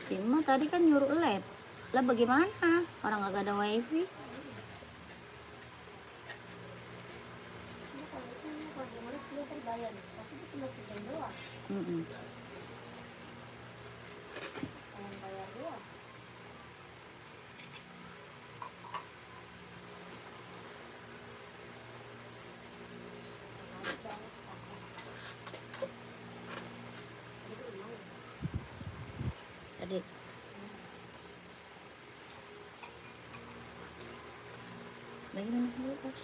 Sima tadi kan nyuruh lab. Lah bagaimana? Orang gak ada wifi. Adik. Bagaimana dulu, Bos?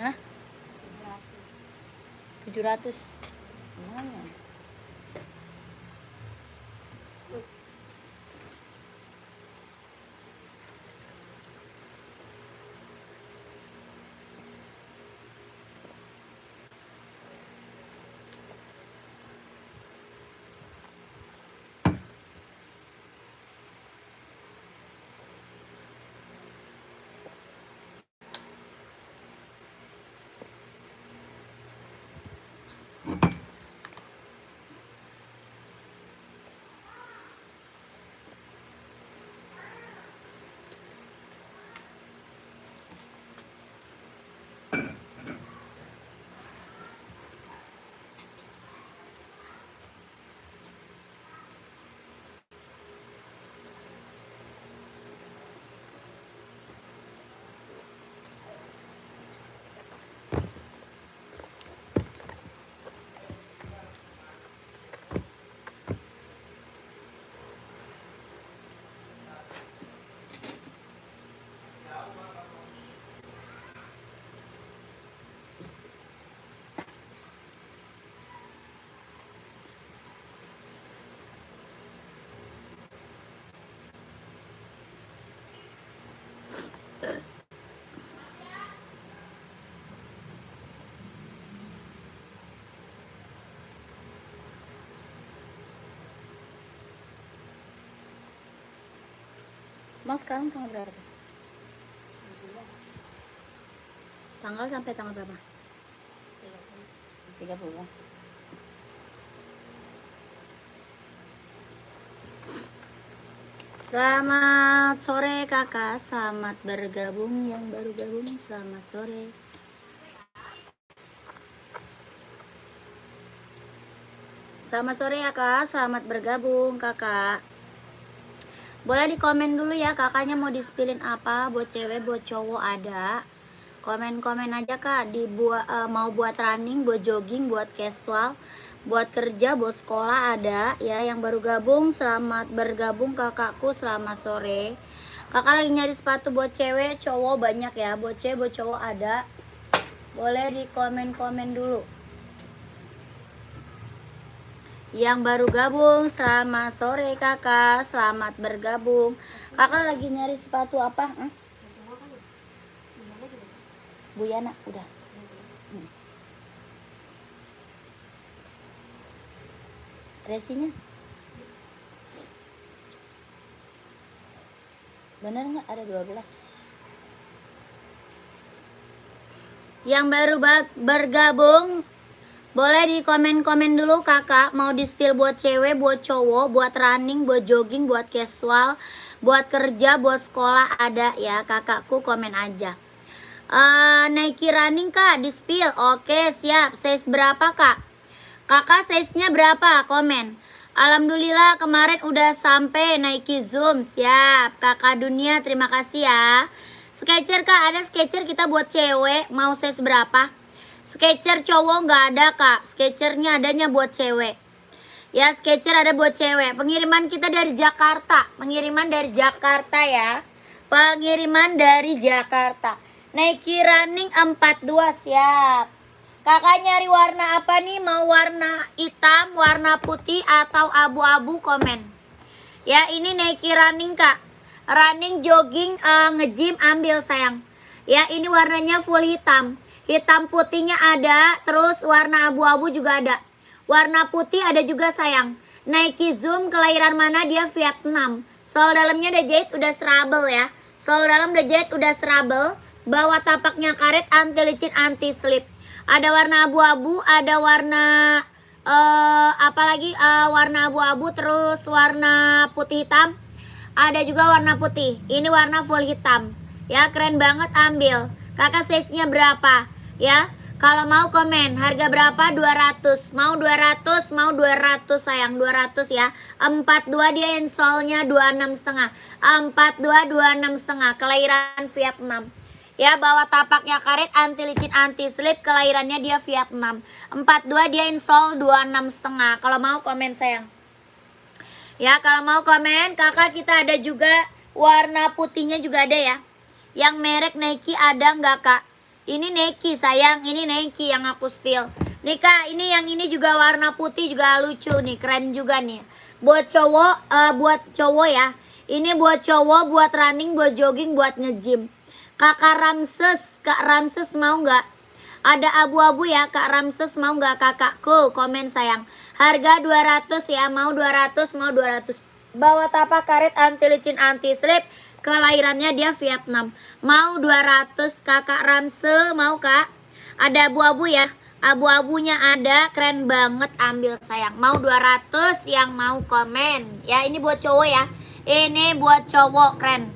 Hah? 700. Lumayan. Mas sekarang tanggal berapa tuh? Tanggal sampai tanggal berapa? 30. Selamat sore kakak, selamat bergabung yang baru gabung, selamat sore. Selamat sore ya kak, selamat bergabung kakak. Boleh di komen dulu ya kakaknya mau di-spillin apa, buat cewek, buat cowok ada. Komen-komen aja kak, mau buat running, buat jogging, buat casual, buat kerja, buat sekolah ada ya. Yang baru gabung selamat bergabung kakakku, selamat sore. Kakak lagi nyari sepatu buat cewek, cowok banyak ya. Buat cewek, buat cowok ada. Boleh di komen-komen dulu. Yang baru gabung selamat sore kakak, selamat bergabung. Kakak lagi nyari sepatu apa? Bu Yana udah. Resinya bener nggak ada 12? Yang baru bergabung boleh di komen-komen dulu kakak, mau di spill buat cewek, buat cowok, buat running, buat jogging, buat casual, buat kerja, buat sekolah ada ya. Kakakku komen aja. Nike running kak di spill. Oke siap. Size berapa kak? Kakak size-nya berapa? Komen. Alhamdulillah kemarin udah sampai Nike Zoom. Siap. Kakak Dunia terima kasih ya. Sketcher kak, ada sketcher kita buat cewek. Mau size berapa? Sketcher cowok nggak ada kak. Sketchernya adanya buat cewek. Ya sketcher ada buat cewek. Pengiriman kita dari Jakarta. Pengiriman dari Jakarta ya. Pengiriman dari Jakarta. Nike running 42 siap. Kakak nyari warna apa nih? Mau warna hitam, warna putih, atau abu-abu? Komen. Ya ini Nike running kak. Running, jogging, nge-gym ambil sayang. Ya ini warnanya full hitam. Hitam putihnya ada, terus warna abu-abu juga ada. Warna putih ada juga sayang. Nike Zoom kelahiran mana dia? Vietnam. Sol dalamnya udah jahit, udah strabel ya. Sol dalam udah jahit, udah strabel. Bawah tapaknya karet, anti licin, anti slip. Ada warna abu-abu, ada warna apalagi warna abu-abu, terus warna putih hitam. Ada juga warna putih. Ini warna full hitam. Ya, keren banget, ambil. Kakak size-nya berapa? Ya. Kalau mau komen, harga berapa? 200. Mau 200, mau 200 sayang, 200 ya. 42 dia insolnya 26 setengah. 42 26 setengah. Kelahiran Vietnam. Ya, bawah tapaknya karet, anti licin, anti slip. Kelahirannya dia Vietnam. 42 dia insol 26 setengah. Kalau mau komen sayang. Ya, kalau mau komen, kakak kita ada juga warna putihnya juga ada ya. Yang merek Nike ada nggak kak? Ini Nike sayang, ini Nike yang aku spill. Nih kak, ini yang ini juga warna putih juga lucu nih, keren juga nih. Buat cowok ya. Ini buat cowok, buat running, buat jogging, buat nge-gym. Kak Ramses mau nggak? Ada abu-abu ya, Kak Ramses mau nggak kakakku? Komen sayang. Harga 200 ya, mau 200, mau 200. Bawa tapak karet, anti licin, anti slip. Kelahirannya dia Vietnam. Mau 200 kakak Ramse, mau kak? Ada abu-abu ya, abu-abunya ada, keren banget, ambil sayang. Mau 200 yang mau komen. Ya, ini buat cowok ya. Ini buat cowok, keren.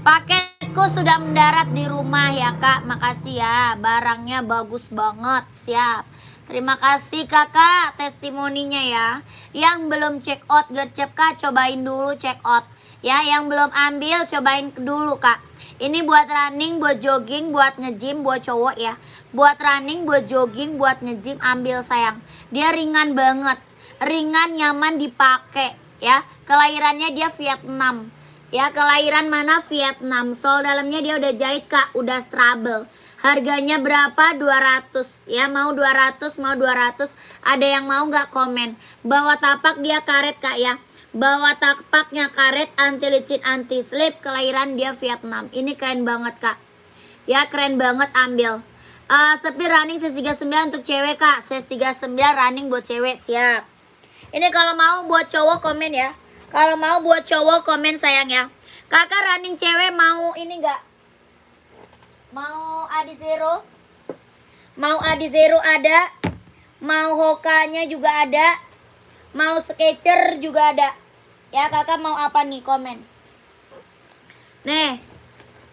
Paketku sudah mendarat di rumah ya kak, makasih ya. Barangnya bagus banget, siap. Terima kasih kakak testimoninya ya. Yang belum check out gercep kak, cobain dulu check out. Ya, yang belum ambil cobain dulu kak. Ini buat running, buat jogging, buat nge-gym, buat cowok ya. Buat running, buat jogging, buat nge-gym, ambil sayang. Dia ringan banget, ringan, nyaman dipakai ya. Kelahirannya dia Vietnam. Ya, kelahiran mana? Vietnam. Sol dalamnya dia udah jahit kak, udah strabel. Harganya berapa? 200 ya. Mau 200, mau 200. Ada yang mau nggak komen? Bawa tapak dia karet kak ya. Bawa tapaknya karet, anti licin, anti slip. Kelahiran dia Vietnam. Ini keren banget kak. Ya, keren banget, ambil. Sepi running size 39 untuk cewek kak. Size 39 running buat cewek, siap. Ini kalau mau buat cowok komen ya. Kalau mau buat cowok komen sayang ya. Kakak running cewek mau ini enggak? Mau Adi Zero? Mau Adi Zero ada. Mau Hokanya juga ada. Mau Sketcher juga ada. Ya, kakak mau apa nih, komen. Nih.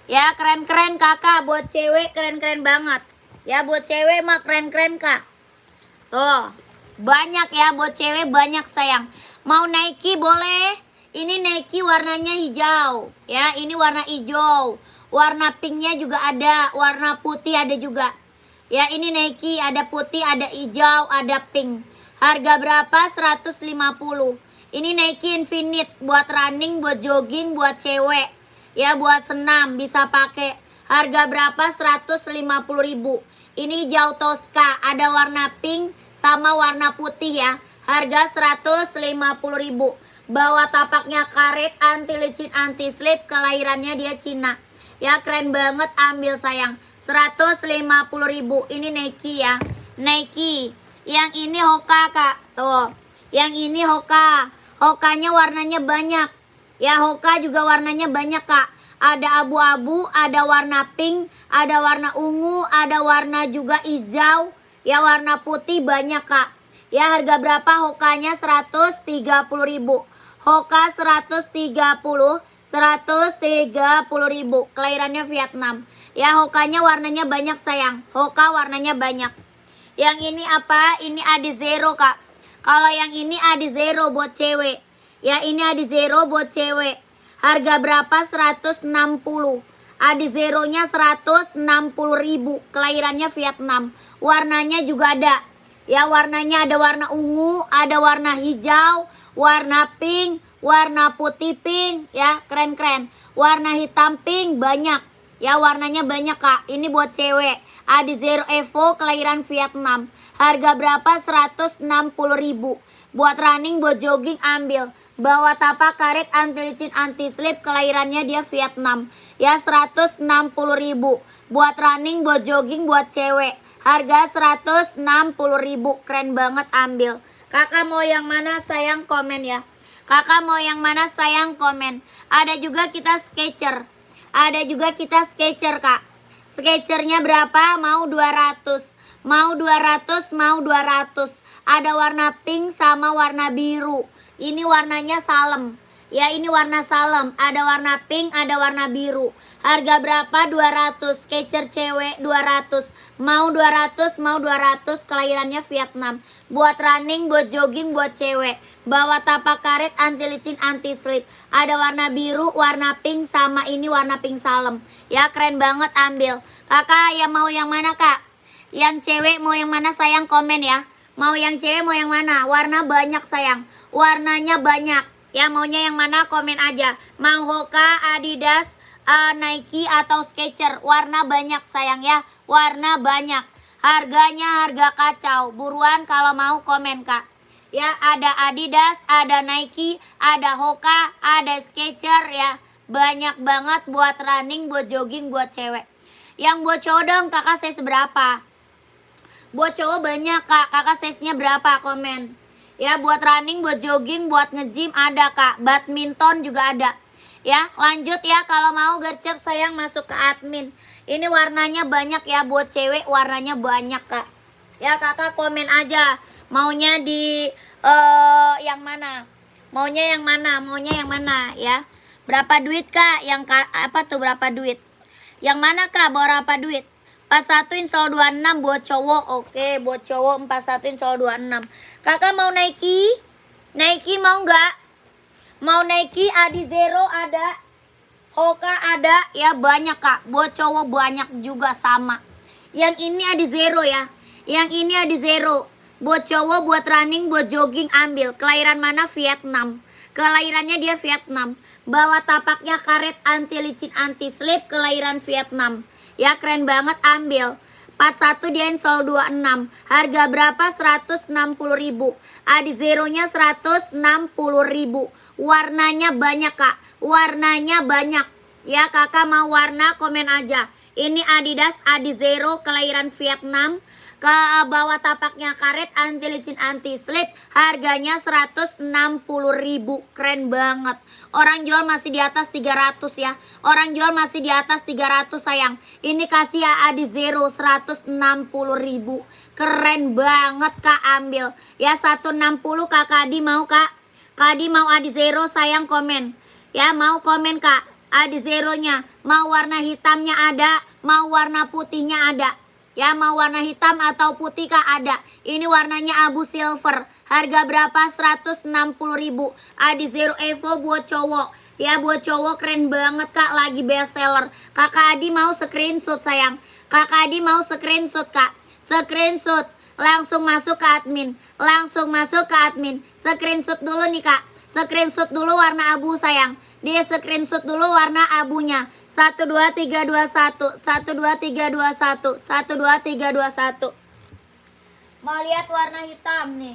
Ya, keren-keren kakak. Buat cewek keren-keren banget. Ya, buat cewek mah keren-keren kak. Tuh. Banyak ya, buat cewek banyak sayang. Mau Nike boleh. Ini Nike warnanya hijau. Ya, ini warna hijau. Warna pinknya juga ada. Warna putih ada juga. Ya, ini Nike ada putih, ada hijau, ada pink. Harga berapa? 150. Ini Nike Infinite buat running, buat jogging, buat cewek. Ya, buat senam bisa pakai. Harga berapa? 150.000. Ini hijau Tosca, ada warna pink sama warna putih ya. Harga 150.000. Bawa tapaknya karet, anti licin, anti slip. Kelahirannya dia Cina. Ya, keren banget, ambil sayang. 150.000. Ini Nike ya. Nike. Yang ini Hoka kak. Tuh. Yang ini Hoka. Hokanya warnanya banyak. Ya, Hoka juga warnanya banyak kak. Ada abu-abu, ada warna pink, ada warna ungu, ada warna juga hijau. Ya, warna putih banyak kak. Ya, harga berapa Hokanya? 130.000. Hoka 130. 130.000. Kelahirannya Vietnam. Ya, Hokanya warnanya banyak sayang. Hoka warnanya banyak. Yang ini apa? Ini Adi Zero kak. Kalau yang ini Adi Zero buat cewek. Ya, ini Adi Zero buat cewek. Harga berapa? 160. Adi Zero-nya 160.000. Kelahirannya Vietnam. Warnanya juga ada. Ya, warnanya ada warna ungu, ada warna hijau, warna pink, warna putih pink. Ya, keren-keren. Warna hitam pink banyak. Ya, warnanya banyak kak. Ini buat cewek. Adi Zero Evo kelahiran Vietnam. Harga berapa? 160.000. Buat running, buat jogging, ambil. Bawa tapak karet, anti licin, anti slip. Kelahirannya dia Vietnam. Ya, 160.000. Buat running, buat jogging, buat cewek. Harga 160.000. Keren banget, ambil. Kakak mau yang mana sayang, komen ya. Kakak mau yang mana sayang komen. Ada juga kita Sketcher. Ada juga kita Sketcher kak. Sketchernya berapa? Mau 200. Mau 200, mau 200. Ada warna pink sama warna biru. Ini warnanya salem. Ya ini warna salem. Ada warna pink, ada warna biru. Harga berapa? 200. Sketcher cewek 200. Mau 200, mau 200. Kelahirannya Vietnam. Buat running, buat jogging, buat cewek. Bawa tapak karet, anti licin, anti slip. Ada warna biru, warna pink, sama ini warna pink salem. Ya keren banget, ambil. Kakak yang mau yang mana kak? Yang cewek mau yang mana sayang komen ya. Mau yang cewek mau yang mana? Warna banyak sayang. Warnanya banyak. Ya maunya yang mana komen aja. Mau Hoka, Adidas, Nike atau Skechers. Warna banyak sayang ya. Warna banyak. Harganya harga kacau. Buruan kalau mau komen kak. Ya ada Adidas, ada Nike, ada Hoka, ada Skechers ya. Banyak banget buat running, buat jogging, buat cewek. Yang buat cowok dong kakak size berapa? Buat cowok banyak kak. Kakak size-nya berapa komen? Ya buat running, buat jogging, buat nge-gym ada kak. Badminton juga ada. Ya lanjut ya, kalau mau gercep sayang masuk ke admin. Ini warnanya banyak ya, buat cewek warnanya banyak kak. Ya kakak komen aja maunya di yang mana. Maunya yang mana? Maunya yang mana ya. Berapa duit kak? Yang apa tuh berapa duit? Yang mana kak? Berapa duit? 41 install 26 buat cowok. Oke, buat cowok 41 install 26. Kakak mau Nike? Nike mau nggak? Mau Nike, Adi Zero ada. Hoka ada. Ya banyak kak. Buat cowok banyak juga sama. Yang ini Adi Zero ya. Yang ini Adi Zero. Buat cowok, buat running, buat jogging ambil. Kelahiran mana? Vietnam. Kelahirannya dia Vietnam. Bawa tapaknya karet, anti licin, anti slip. Kelahiran Vietnam. Ya keren banget ambil. 41 dia install 26. Harga berapa? 160.000. Adi Zero-nya 160.000. Warnanya banyak kak. Warnanya banyak. Ya kakak mau warna komen aja. Ini Adidas Adi Zero kelahiran Vietnam. Ke bawah tapaknya karet, anti licin, anti slip. Harganya 160.000. Keren banget. Orang jual masih di atas 300 ya. Orang jual masih di atas 300 sayang. Ini kasih ya Adi Zero 160.000. Keren banget kak ambil. Ya 160 kakak Adi mau kak. Kak Adi mau Adi Zero sayang komen. Ya mau komen kak. Adi Zero-nya. Mau warna hitamnya ada. Mau warna putihnya ada. Ya mau warna hitam atau putih kak ada. Ini warnanya abu silver. Harga berapa? 160.000. Adi Zero Evo buat cowok. Ya buat cowok keren banget kak. Lagi best seller. Kakak Adi mau screenshot sayang. Kakak Adi mau screenshot kak. Screenshot. Langsung masuk ke admin. Langsung masuk ke admin. Screenshot dulu nih kak. Screenshot dulu warna abu sayang. Dia screenshot dulu warna abunya. 1 2 3 2 1 1 2 3 2 1 1 2 3 2 1. Mau lihat warna hitam nih.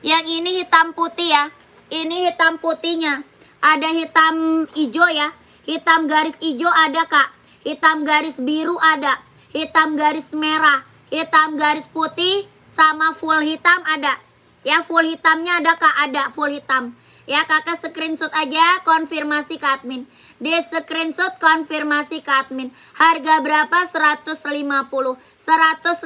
Yang ini hitam putih ya. Ini hitam putihnya. Ada hitam hijau ya. Hitam garis hijau ada kak. Hitam garis biru ada. Hitam garis merah. Hitam garis putih sama full hitam ada. Ya full hitamnya ada kak, ada full hitam. Ya kakak screenshot aja, konfirmasi ke admin. Di screenshot konfirmasi ke admin. Harga berapa? 150. 150,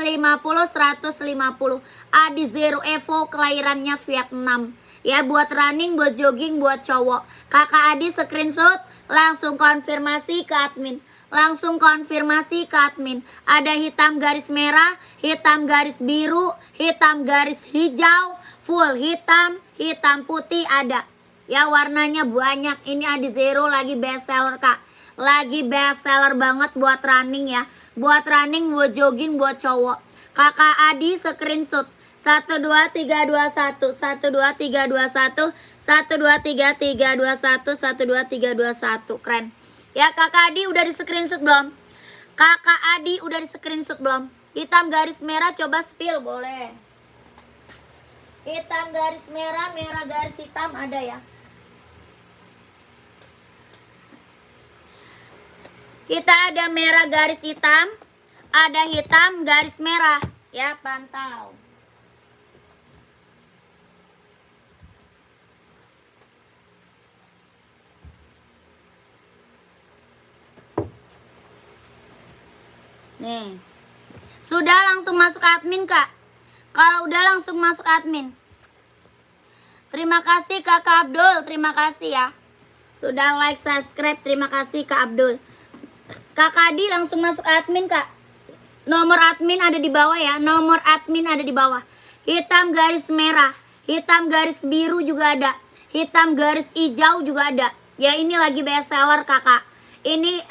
150. Adi Zero Evo kelahirannya Vietnam. Ya buat running, buat jogging, buat cowok. Kakak Adi screenshot, langsung konfirmasi ke admin. Langsung konfirmasi ke admin. Ada hitam garis merah, hitam garis biru, hitam garis hijau, full hitam, hitam putih ada. Ya warnanya banyak. Ini Adi Zero lagi best seller kak. Lagi best seller banget buat running ya. Buat running, buat jogging, buat cowok. Kakak Adi screenshot. 1 2 3 2 1 1 2 3 2 1 1 2 3 3 2 1 1 2 3 2 1. Keren. Ya kakak Adi udah di screenshot belum? Kakak Adi udah di screenshot belum? Hitam garis merah coba spill boleh. Hitam garis merah, merah garis hitam ada ya. Kita ada merah garis hitam, ada hitam garis merah. Ya pantau. Nih. Sudah langsung masuk admin, Kak. Kalau udah langsung masuk admin. Terima kasih Kakak Abdul, terima kasih ya. Sudah like, subscribe, terima kasih Kak Abdul. Kakak Adi langsung masuk admin, Kak. Nomor admin ada di bawah ya, nomor admin ada di bawah. Hitam garis merah, hitam garis biru juga ada, hitam garis hijau juga ada. Ya ini lagi best seller Kakak. Ini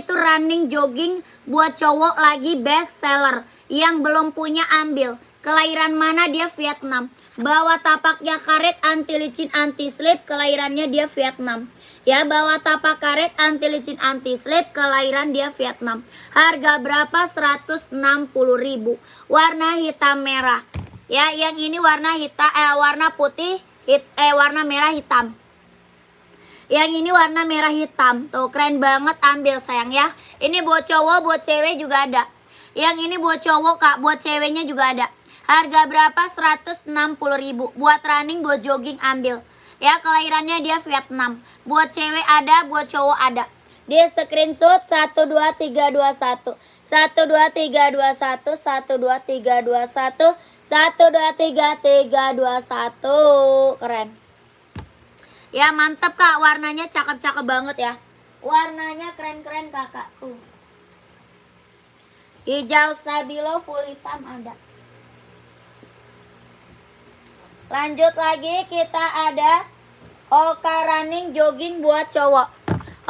tuh running jogging buat cowok lagi best seller. Yang belum punya ambil. Kelahiran mana dia? Vietnam. Bawa tapaknya karet, anti licin, anti slip, kelahirannya dia Vietnam. Ya, bawa tapak karet, anti licin, anti slip, kelahiran dia Vietnam. Harga berapa? 160.000. Warna hitam merah. Ya, yang ini warna hitam, warna putih, warna merah hitam. Yang ini warna merah hitam. Tuh, keren banget, ambil sayang ya. Ini buat cowok, buat cewek juga ada. Yang ini buat cowok Kak, buat ceweknya juga ada. Harga berapa? 160.000. Buat running, buat jogging ambil. Ya, kelahirannya dia Vietnam. Buat cewek ada, buat cowok ada. Dia screenshot 12321. 12321, 12321, 12321. Keren. Ya, mantap Kak, warnanya cakep-cakep banget ya. Warnanya keren-keren Kakak. Hijau stabilo full hitam ada. Lanjut lagi, kita ada Hoka running jogging buat cowok.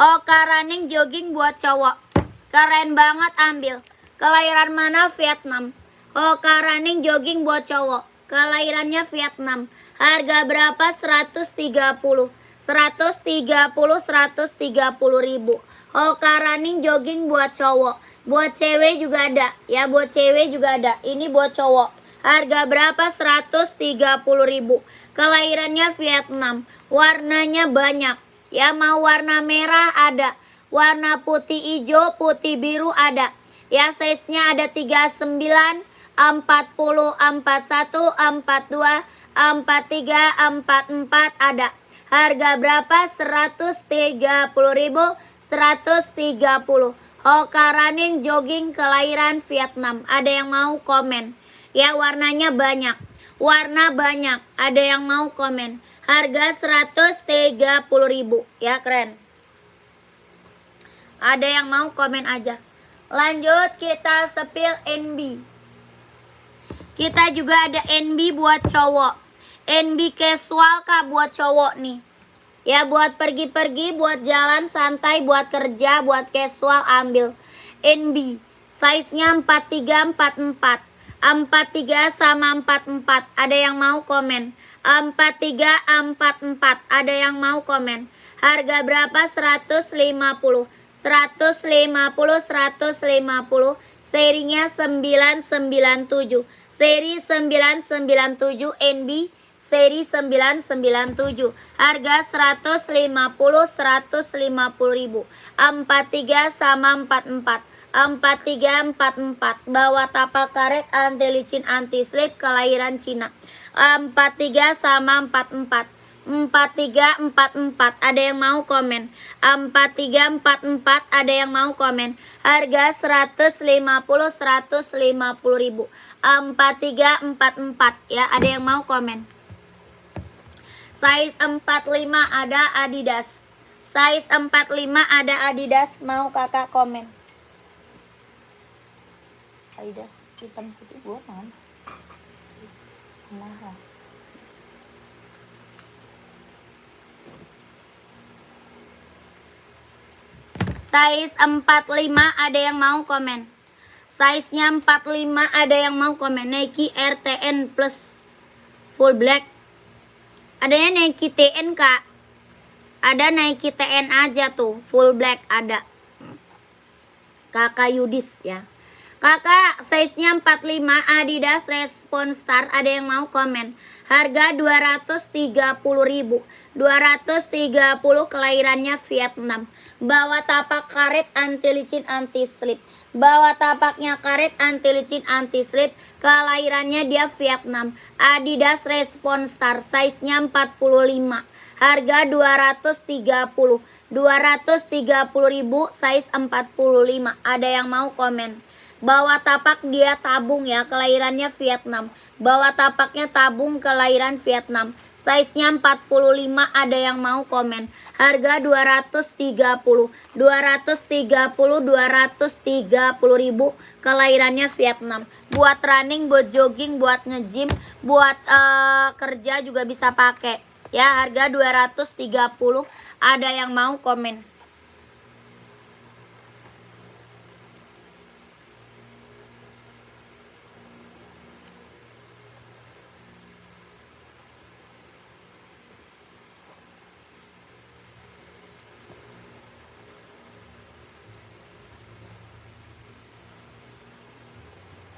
Hoka running jogging buat cowok. Keren banget, ambil. Kelahiran mana? Vietnam. Hoka running jogging buat cowok. Kelahirannya Vietnam. Harga berapa? 130. 130.000. Hoka running jogging buat cowok. Buat cewek juga ada. Ya, buat cewek juga ada. Ini buat cowok. Harga berapa? 130.000. Kelahirannya Vietnam. Warnanya banyak. Ya, mau warna merah ada. Warna putih hijau, putih biru ada. Ya, size-nya ada 39, 40, 41, 42, 43, 44 ada. Harga berapa? 130.000. 130. Hoka running jogging kelahiran Vietnam. Ada yang mau komen? Ya, warnanya banyak. Warna banyak. Ada yang mau komen? Harga 130.000. Ya, keren. Ada yang mau komen aja. Lanjut, kita spill NB. Kita juga ada NB buat cowok. NB casual Kak, buat cowok nih. Ya, buat pergi-pergi, buat jalan santai, buat kerja, buat casual ambil. NB. Size-nya 43, 44. 43 sama 44. Ada yang mau komen? 43, 44. Ada yang mau komen? Harga berapa? 150. 150, 150. Serinya 997. Seri 997 NB. Seri 997. Harga 150, 150.000. 43 sama 44. 43, 44. Bawa tapak karet, anti licin, anti slip, kelahiran Cina. 43 sama 44. 43, 44. Ada yang mau komen? 43, 44. Ada yang mau komen? Harga 150, 150.000. 43, 44. Ya, ada yang mau komen? Size 45 ada Adidas. Size 45 ada Adidas. Mau kakak komen? Adidas hitam putih buat mana? Mahal. Size 45 ada yang mau komen? Size-nya 45 ada yang mau komen? Nike RTN Plus full black. Adanya Nike TN Kak. Ada Nike TN aja tuh, full black ada. Kakak Yudis ya. Kakak, size-nya 45 Adidas Respon Star. Ada yang mau komen? Harga 230.000. 230, kelahirannya Vietnam. Bawa tapak karet, anti licin, anti slip. Bawa tapaknya karet, anti licin, anti slip. Kelahirannya dia Vietnam. Adidas Respon Star. Size-nya 45. Harga 230. 230.000, size 45. Ada yang mau komen? Bawah tapak dia tabung ya, kelahirannya Vietnam. Bawah tapaknya tabung, kelahiran Vietnam. Size-nya 45, ada yang mau komen. Harga 230. 230 ribu, kelahirannya Vietnam. Buat running, buat jogging, buat nge-gym, buat kerja juga bisa pakai. Ya, harga 230, ada yang mau komen.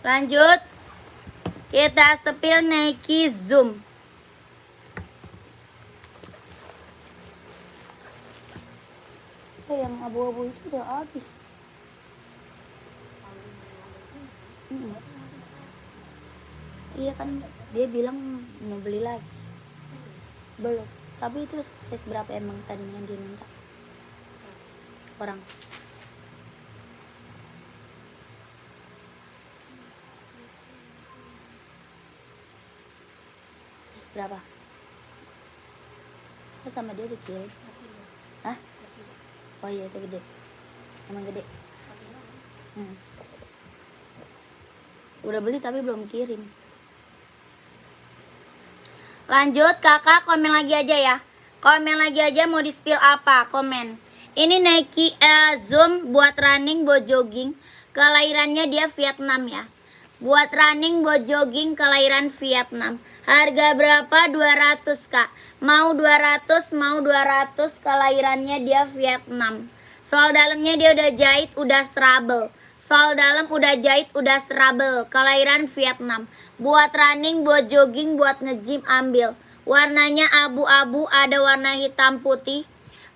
Lanjut, kita spill Nike Zoom. Yang abu-abu itu udah habis. Iya kan, dia bilang mau beli lagi. Belum, tapi itu size berapa emang tadinya dia minta orang? Berapa? Oh, sama dia dikirim. Hah? Oh iya, itu gede. Emang gede. Udah beli tapi belum kirim. Lanjut, kakak komen lagi aja ya. Komen lagi aja mau di-spill apa, komen. Ini Nike Zoom buat running, buat jogging. Kelahirannya dia Vietnam ya. Buat running, buat jogging, kelahiran Vietnam. Harga berapa? 200 kak. Mau 200, mau 200, kelahirannya dia Vietnam. Soal dalamnya dia udah jahit, udah strable. Soal dalam udah jahit, udah strable. Kelahiran Vietnam. Buat running, buat jogging, buat nge-gym, ambil. Warnanya abu-abu, ada warna hitam putih.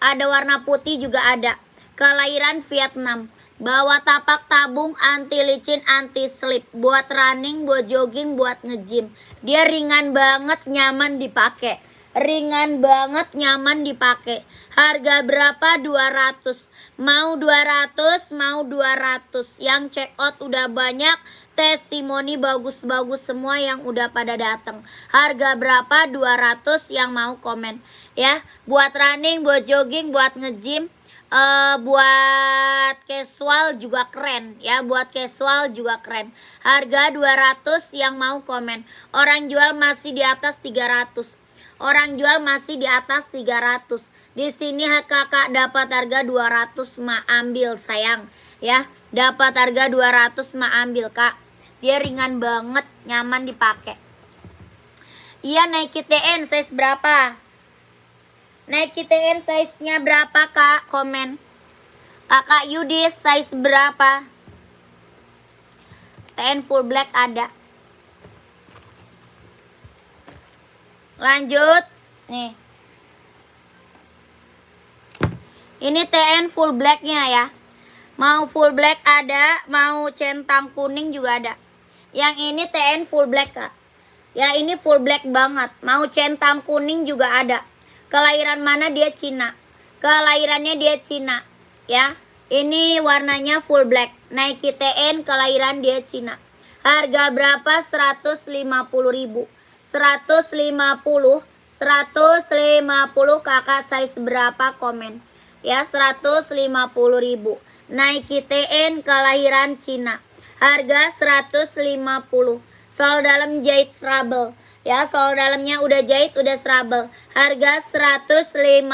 Ada warna putih juga ada. Kelahiran Vietnam. Bawa tapak tabung, anti licin, anti slip. Buat running, buat jogging, buat nge-gym. Dia ringan banget, nyaman dipakai. Ringan banget, nyaman dipakai. Harga berapa? 200. Mau 200, mau 200. Yang check out udah banyak. Testimoni bagus-bagus semua yang udah pada datang. Harga berapa? 200, yang mau komen. Ya, buat running, buat jogging, buat nge-gym. Buat casual juga keren ya, buat casual juga keren. Harga 200, yang mau komen. Orang jual masih di atas 300. Orang jual masih di atas 300. Di sini kakak dapat harga 200, mah ambil sayang ya. Dapat harga 200, mah ambil kak. Dia ringan banget, nyaman dipakai. Iya, Nike TN size berapa? Nike TN size-nya berapa kak? Komen. Kakak Yudis size berapa? TN full black ada. Lanjut. Nih. Ini TN full blacknya ya. Mau full black ada, mau centang kuning juga ada. Yang ini TN full black kak. Ya ini full black banget. Mau centang kuning juga ada. Kelahiran mana? Dia Cina. Kelahirannya dia Cina. Ya, ini warnanya full black. Nike TN, kelahiran dia Cina. Harga berapa? 150.000. 150. 150 kakak size berapa? Komen. Ya, 150.000. Nike TN, kelahiran Cina. Harga 150. Soal dalam jahit strable. Ya, soal dalamnya udah jahit, udah strable. Harga 150.000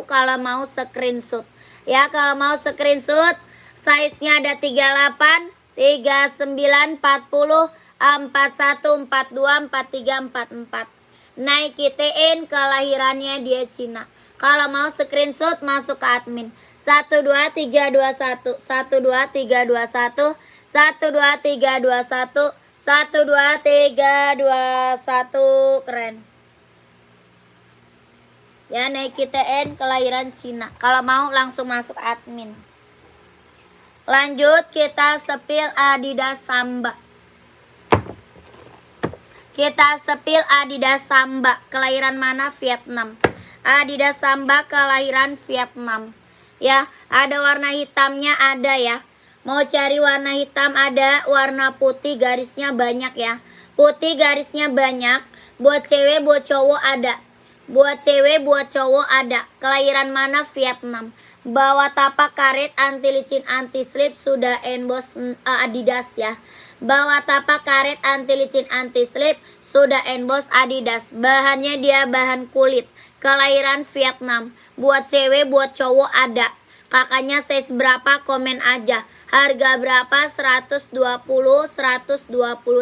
kalau mau screenshot. Ya, kalau mau screenshot, size-nya ada 38, 39, 40, 41, 42, 43, 44. Nike TN, kelahirannya dia Cina. Kalau mau screenshot, masuk ke admin. 12321, 12321, 12321, 12321, keren. Ya, Nike TN, kelahiran Cina. Kalau mau langsung masuk admin. Lanjut, kita spill Adidas Samba. Kita spill Adidas Samba. Kelahiran mana? Vietnam. Adidas Samba, kelahiran Vietnam. Ya, ada warna hitamnya ada ya. Mau cari warna hitam ada, warna putih garisnya banyak ya. Putih garisnya banyak. Buat cewek, buat cowok ada. Buat cewek, buat cowok ada. Kelahiran mana? Vietnam. Bawa tapak karet, anti licin, anti slip, sudah emboss Adidas ya. Bawa tapak karet, anti licin, anti slip, sudah emboss Adidas. Bahannya dia bahan kulit. Kelahiran Vietnam. Buat cewek, buat cowok ada. Kakaknya size berapa? Komen aja. Harga berapa? 120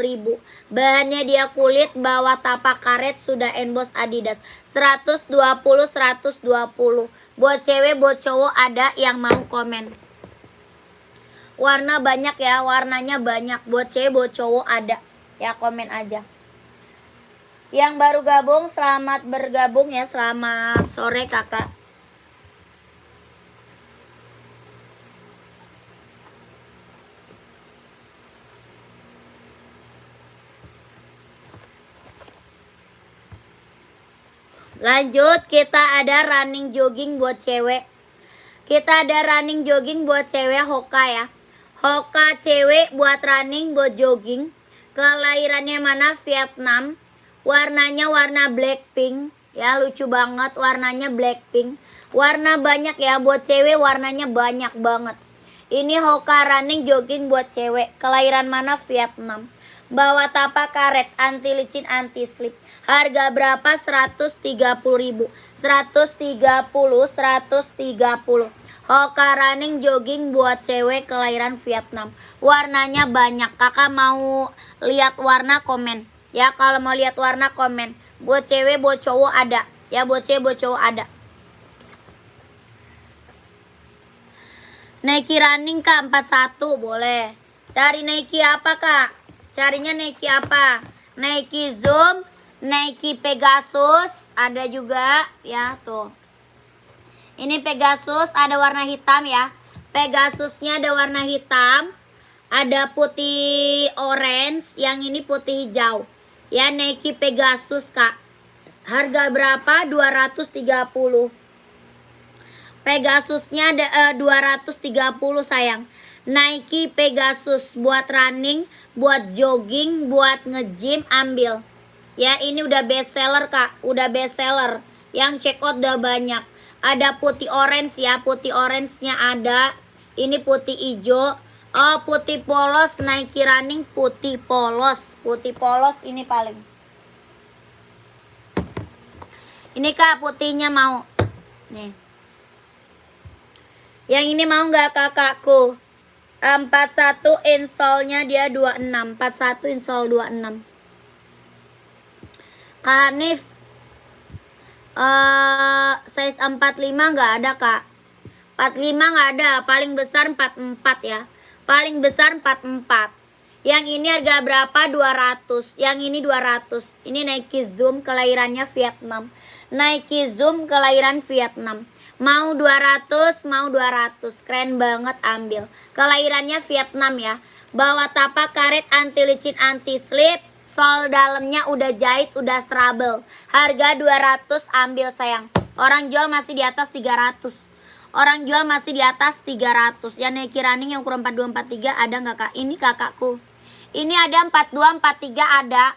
ribu. Bahannya dia kulit, bawa tapak karet, sudah emboss Adidas. 120. Buat cewek, buat cowok ada yang mau komen. Warna banyak ya, warnanya banyak. Buat cewek, buat cowok ada. Ya komen aja. Yang baru gabung, selamat bergabung ya. Selamat sore kakak. Lanjut, kita ada running jogging buat cewek. Kita ada running jogging buat cewek Hoka ya. Hoka cewek buat running, buat jogging. Kelahirannya mana? Vietnam. Warnanya warna Blackpink. Ya lucu banget, warnanya Blackpink. Warna banyak ya, buat cewek warnanya banyak banget. Ini Hoka running jogging buat cewek. Kelahiran mana? Vietnam. Bawa tapak karet, anti licin, anti slip. Harga berapa? 130 ribu. 130. Hoka running jogging buat cewek kelahiran Vietnam. Warnanya banyak. Kakak mau lihat warna komen. Ya kalau mau lihat warna komen. Buat cewek, buat cowok ada. Ya buat cewek, buat cowok ada. Nike running kak 41 boleh. Cari Nike apa kak? Carinya Nike apa? Nike Zoom, Nike Pegasus, ada juga ya tuh. Ini Pegasus ada warna hitam ya. Pegasusnya ada warna hitam, ada putih orange, yang ini putih hijau. Ya Nike Pegasus kak. Harga berapa? 230. Pegasusnya ada 230 sayang. Nike Pegasus buat running, buat jogging, buat nge-gym ambil. Ya ini udah best seller kak, udah best seller. Yang check out udah banyak. Ada putih orange ya, putih orange-nya ada. Ini putih hijau. Oh putih polos, Nike running putih polos. Putih polos ini paling. Ini kak putihnya mau. Nih. Yang ini mau nggak kakakku? 41 insole-nya dia 26. 41 insole 26. Kak Hanif size 45 nggak ada kak. 45 nggak ada. Paling besar 44 ya. Paling besar 44. Yang ini harga berapa? 200. Yang ini 200. Ini Nike Zoom kelahirannya Vietnam. Nike Zoom kelahiran Vietnam. Mau 200, mau 200. Keren banget ambil. Kelahirannya Vietnam ya. Bawa tapak karet, anti licin, anti slip. Sol dalamnya udah jahit, udah strabel. Harga 200 ambil sayang. Orang jual masih di atas 300. Orang jual masih di atas 300. Yang Nike running yang ukuran 42, 43 ada nggak kak? Ini kakakku. Ini ada 42, 43 ada.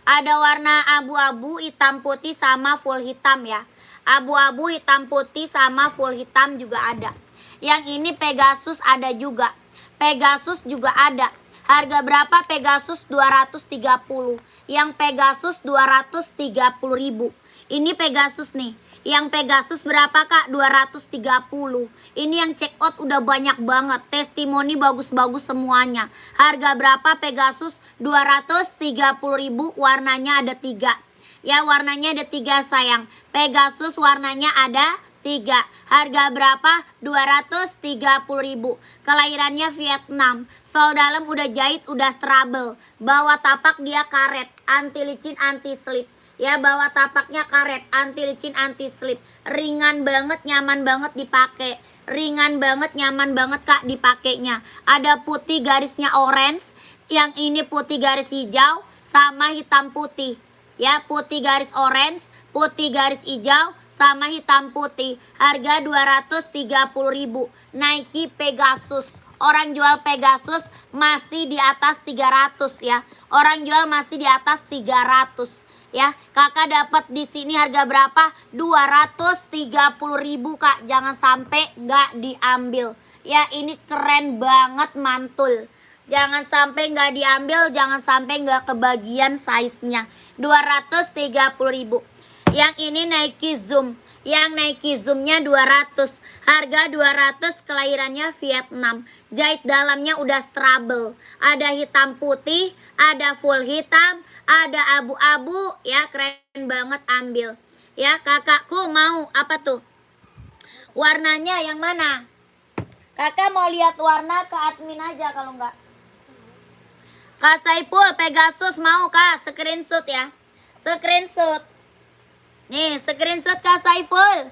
Ada warna abu-abu, hitam putih sama full hitam ya. Abu-abu, hitam putih sama full hitam juga ada. Yang ini Pegasus ada juga. Pegasus juga ada. Harga berapa Pegasus? 230. Yang Pegasus 230 ribu. Ini Pegasus nih. Yang Pegasus berapa kak? 230. Ini yang check out udah banyak banget. Testimoni bagus-bagus semuanya. Harga berapa Pegasus? 230 ribu. Warnanya ada 3. Ya warnanya ada 3 sayang. Pegasus warnanya ada 3. Harga berapa? 230 ribu. Kelahirannya Vietnam. Sol dalam udah jahit, udah strabel. Bawa tapak dia karet. Anti licin, anti slip. Ya bawa tapaknya karet. Anti licin, anti slip. Ringan banget, nyaman banget dipakai. Ringan banget, nyaman banget kak dipakainya. Ada putih garisnya orange. Yang ini putih garis hijau. Sama hitam putih. Ya putih garis orange. Putih garis hijau. Sama hitam putih. Harga 230 ribu. Nike Pegasus. Orang jual Pegasus masih di atas 300 ya. Orang jual masih di atas 300 ya. Kakak dapat di sini harga berapa? 230.000 Kak. Jangan sampai nggak diambil. Ya, ini keren banget mantul. Jangan sampai nggak diambil, jangan sampai nggak kebagian size-nya. 230.000. Yang ini Nike Zoom. Yang Nike Zoom-nya 200. Harga 200, kelahirannya Vietnam. Jahit dalamnya udah strabel. Ada hitam putih, ada full hitam, ada abu-abu. Ya, keren banget, ambil. Ya, kakakku mau apa tuh? Warnanya yang mana? Kakak mau lihat warna ke admin aja kalau enggak. Kak Saiful, Pegasus mau Kak? Screenshot ya. Screenshot. Nih, screenshot Kak Saiful.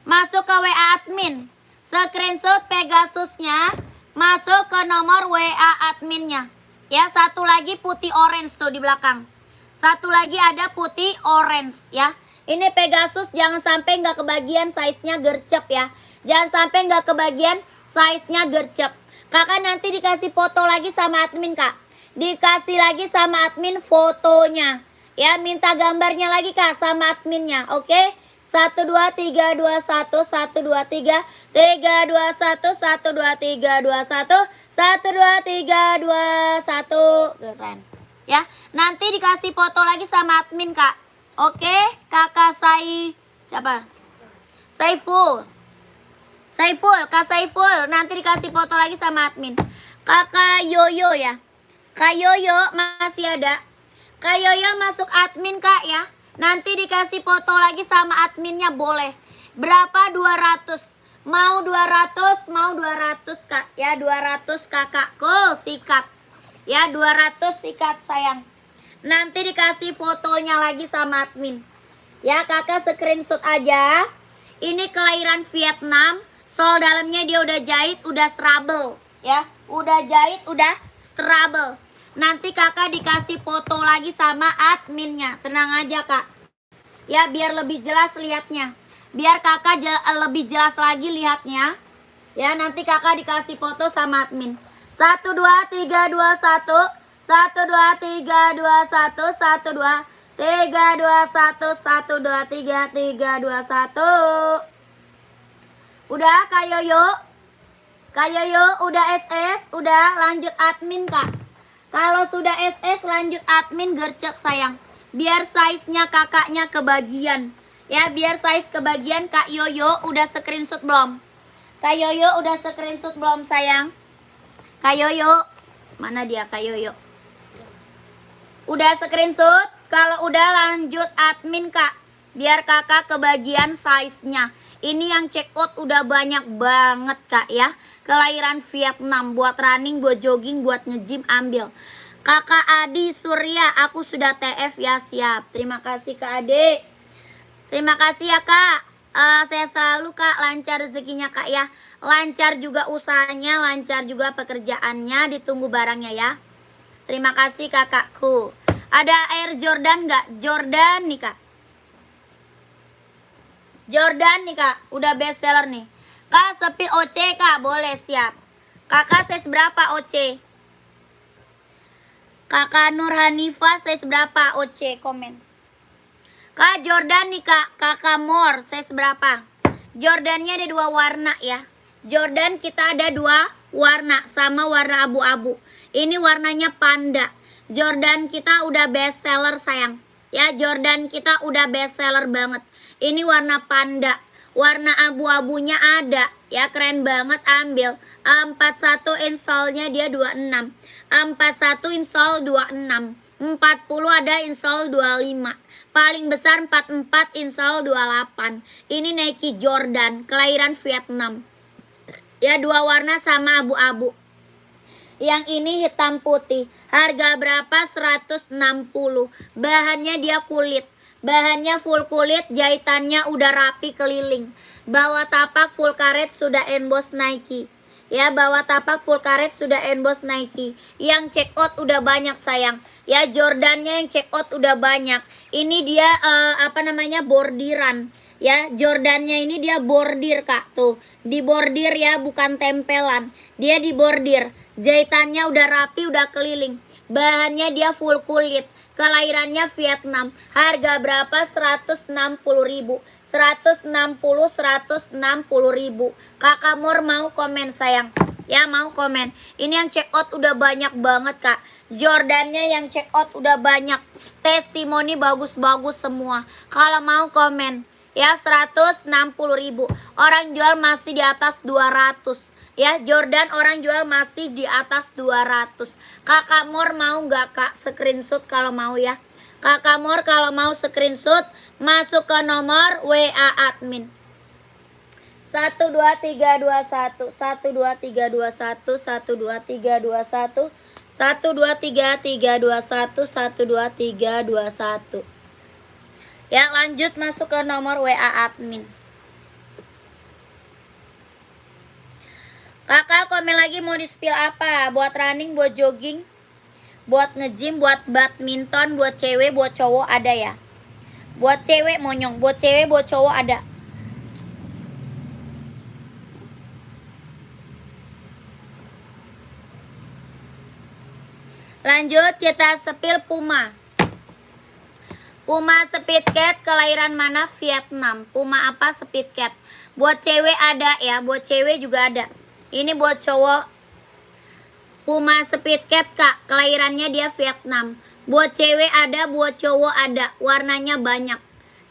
Masuk ke WA admin. Screenshot Pegasusnya. Masuk ke nomor WA adminnya. Ya, satu lagi putih orange tuh di belakang. Satu lagi ada putih orange ya. Ini Pegasus jangan sampai nggak kebagian size-nya gercep ya. Jangan sampai nggak kebagian size-nya gercep. Kakak nanti dikasih foto lagi sama admin Kak. Dikasih lagi sama admin fotonya. Ya, minta gambarnya lagi Kak sama adminnya. Oke? 1 2 3 2 1 1 2 3 3 2 1 1 2 3 2 1 1 2 3 2 1. Keren. Ya, nanti dikasih foto lagi sama admin Kak. Oke? Kakak siapa? Saiful. Kak Saiful, nanti dikasih foto lagi sama admin. Kakak Yoyo ya. Kak Yoyo masih ada. Kak Yoyo masuk admin Kak ya. Nanti dikasih foto lagi sama adminnya boleh. Berapa? 200. Mau 200, mau 200 Kak. Ya 200 kakakku sikat. Ya 200 sikat sayang. Nanti dikasih fotonya lagi sama admin. Ya kakak screenshot aja. Ini kelahiran Vietnam. Sol dalamnya dia udah jahit, udah strabel. Ya, udah jahit, udah strabel. Nanti kakak dikasih foto lagi sama adminnya. Tenang aja kak. Ya biar lebih jelas lihatnya. Biar kakak lebih jelas lagi lihatnya. Ya nanti kakak dikasih foto sama admin. 1 2 3 2 1 1 2 3 2 1 1 2 3 2 1 1 2 3 3 2 1. Udah Kak Yoyo? Kak Yoyo udah SS? Udah lanjut admin Kak. Kalau sudah SS lanjut admin gercep sayang. Biar size-nya kakaknya kebagian. Ya biar size kebagian. Kak Yoyo udah screenshot belum? Kak Yoyo udah screenshot belum sayang? Kak Yoyo. Mana dia Kak Yoyo? Udah screenshot? Kalau udah lanjut admin Kak. Biar kakak kebagian size-nya. Ini yang check out udah banyak banget Kak ya. Kelahiran Vietnam. Buat running, buat jogging, buat nge-gym ambil. Kakak Adi Surya, aku sudah TF ya, siap. Terima kasih Kak Adi. Terima kasih ya Kak. Saya selalu Kak lancar rezekinya Kak ya. Lancar juga usahanya, lancar juga pekerjaannya. Ditunggu barangnya ya. Terima kasih kakakku. Ada Air Jordan nggak? Jordan nih Kak. Jordan nih Kak, udah best seller nih. Kak, sepi OC Kak, boleh siap. Kakak size berapa OC? Kakak Nur Hanifah size berapa OC? Komen. Kak, Jordan nih Kak, Kakak Mor size berapa? Jordannya ada 2 warna ya. Jordan kita ada 2 warna sama warna abu-abu. Ini warnanya panda. Jordan kita udah best seller sayang. Ya, Jordan kita udah best seller banget. Ini warna panda. Warna abu-abunya ada. Ya, keren banget ambil. 41 installnya dia 26. 41 install 26. 40 ada install 25. Paling besar 44 install 28. Ini Nike Jordan. Kelahiran Vietnam. Ya, 2 warna sama abu-abu. Yang ini hitam putih. Harga berapa? 160. Bahannya dia kulit. Bahannya full kulit, jahitannya udah rapi keliling. Bawah tapak full karet sudah emboss Nike. Ya, bawah tapak full karet sudah emboss Nike. Yang check out udah banyak sayang. Ya, Jordannya yang check out udah banyak. Ini dia bordiran. Ya, Jordannya ini dia bordir Kak, tuh. Di bordir ya, bukan tempelan. Dia di bordir. Jahitannya udah rapi, udah keliling. Bahannya dia full kulit. Kelahirannya Vietnam. Harga berapa? 160.000. 160.000. Kakak Mur mau komen sayang. Ya mau komen. Ini yang check out udah banyak banget Kak. Jordannya yang check out udah banyak. Testimoni bagus-bagus semua. Kalau mau komen. Ya 160.000. Orang jual masih di atas 200. Ya Jordan orang jual masih di atas 200. Kakak Mur mau nggak Kak screenshot kalau mau ya. Kakak Mur kalau mau screenshot masuk ke nomor WA admin. 12321 12321 12321 12321 12321. Ya lanjut masuk ke nomor WA admin. Kakak komen lagi mau di spill apa? Buat running, buat jogging, buat nge-gym, buat badminton, buat cewek, buat cowok ada ya. Buat cewek monyong, buat cewek, buat cowok ada. Lanjut kita spill Puma. Puma Speed Cat kelahiran mana? Vietnam. Puma apa? Speed Cat. Buat cewek ada ya, buat cewek juga ada. Ini buat cowok. Puma Speed Cat Kak, kelahirannya dia Vietnam. Buat cewek ada, buat cowok ada. Warnanya banyak.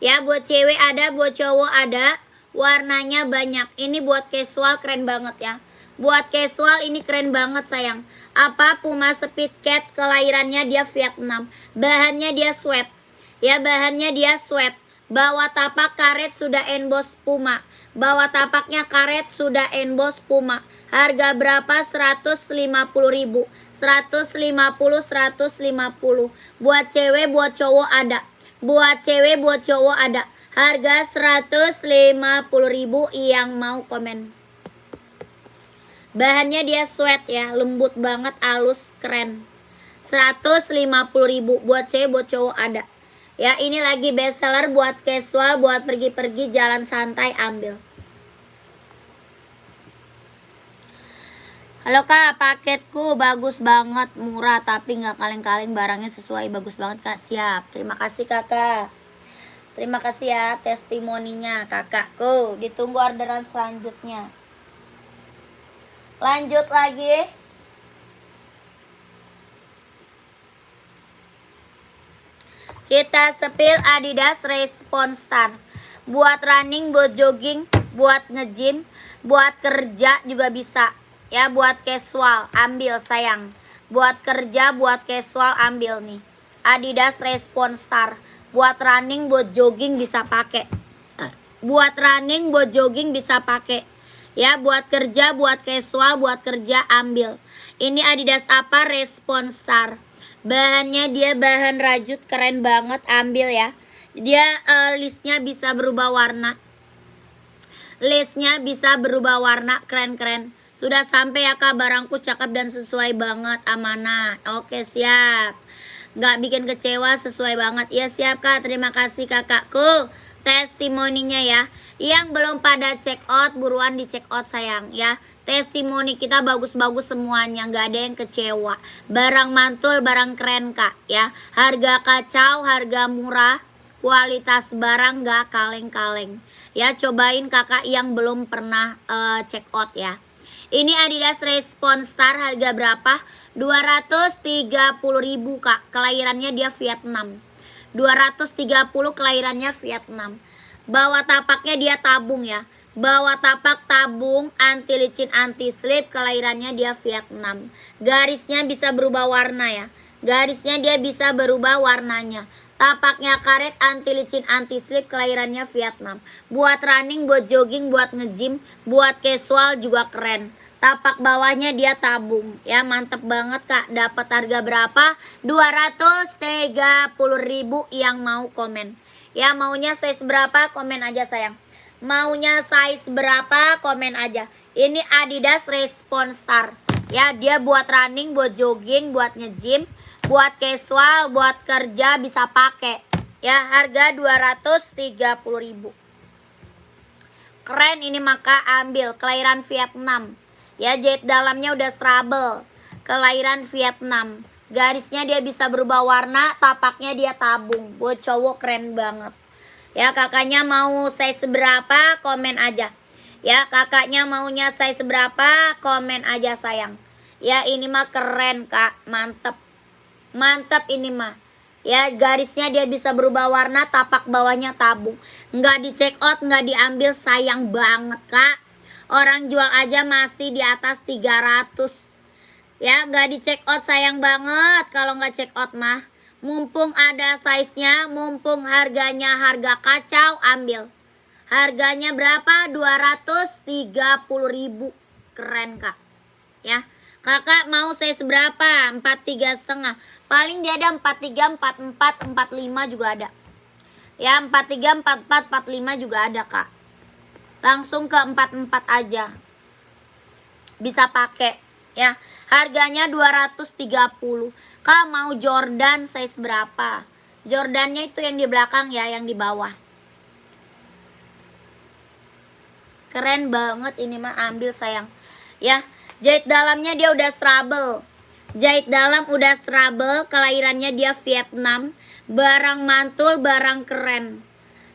Ya, buat cewek ada, buat cowok ada. Warnanya banyak. Ini buat casual keren banget ya. Buat casual ini keren banget sayang. Apa? Puma Speed Cat kelahirannya dia Vietnam. Bahannya dia sweat. Ya, bahannya dia sweat. Bawah tapak karet sudah emboss Puma. Bawah tapaknya karet sudah emboss Puma. Harga berapa? 150.000. 150. Buat cewek, buat cowok ada. Buat cewek, buat cowok ada. Harga 150.000 yang mau komen. Bahannya dia sweat ya, lembut banget, halus, keren. 150.000 buat cewek, buat cowok ada. Ya, ini lagi best seller buat casual, buat pergi-pergi jalan santai ambil. Halo Kak, paketku bagus banget, murah tapi nggak kaleng-kaleng, barangnya sesuai, bagus banget Kak. Siap, terima kasih Kakak. Terima kasih ya testimoninya kakakku. Ditunggu orderan selanjutnya. Lanjut lagi. Kita spill Adidas Response Star. Buat running, buat jogging, buat nge-gym, buat kerja juga bisa. Ya, buat casual ambil sayang. Buat kerja, buat casual ambil nih. Adidas Response Star. Buat running, buat jogging bisa pakai. Buat running, buat jogging bisa pakai. Ya, buat kerja, buat casual, buat kerja ambil. Ini Adidas apa? Response Star. Bahannya dia bahan rajut, keren banget, ambil ya. Dia listnya bisa berubah warna. Listnya bisa berubah warna, keren-keren. Sudah sampai ya Kak, barangku cakep dan sesuai banget, amanah. Oke siap. Nggak bikin kecewa, sesuai banget. Ya siap Kak, terima kasih kakakku. Testimoninya ya. Yang belum pada check out, buruan di check out sayang ya. Testimoni kita bagus-bagus semuanya, nggak ada yang kecewa. Barang mantul, barang keren Kak ya. Harga kacau, harga murah, kualitas barang nggak kaleng-kaleng. Ya, cobain kakak yang belum pernah check out ya. Ini Adidas Response Star, harga berapa? 230.000 Kak. Kelahirannya dia Vietnam. 230 kelahirannya Vietnam. Bawah tapaknya dia tabung ya. Bawah tapak tabung, anti licin, anti slip, kelahirannya dia Vietnam. Garisnya bisa berubah warna ya. Garisnya dia bisa berubah warnanya. Tapaknya karet, anti licin, anti slip, kelahirannya Vietnam. Buat running, buat jogging, buat nge-gym, buat casual juga keren. Tapak bawahnya dia tabung ya, mantep banget Kak. Dapat harga berapa? 230.000 yang mau komen. Ya, maunya size berapa? Komen aja sayang. Maunya size berapa? Komen aja. Ini Adidas Response Star. Ya, dia buat running, buat jogging, buat nge-gym, buat casual, buat kerja bisa pakai. Ya, harga 230.000. Keren ini maka ambil. Kelahiran Vietnam. Ya, jahit dalamnya udah trouble. Kelahiran Vietnam. Garisnya dia bisa berubah warna, tapaknya dia tabung. Buat cowok keren banget. Ya, kakaknya mau size seberapa, komen aja. Ya, kakaknya maunya size seberapa, komen aja sayang. Ya, ini mah keren kak, mantep. Mantep ini mah. Ya, garisnya dia bisa berubah warna, tapak bawahnya tabung. Nggak di check out, nggak diambil, sayang banget kak. Orang jual aja masih di atas 300. Ya, nggak di check out, sayang banget kalau nggak check out mah. Mumpung ada size-nya, mumpung harganya harga kacau, ambil. Harganya berapa? 230.000. Keren kak. Ya. Kakak mau size berapa? 43,5. Paling dia ada 43, 44, 45 juga ada. Ya, 43, 44, 45 juga ada, Kak. Langsung ke 44 aja. Bisa pakai, ya. Harganya 230. Kak mau Jordan size berapa? Jordannya itu yang di belakang ya, yang di bawah. Keren banget ini mah, ambil sayang. Ya. Jahit dalamnya dia udah trouble. Jahit dalam udah trouble. Kelahirannya dia Vietnam. Barang mantul, barang keren.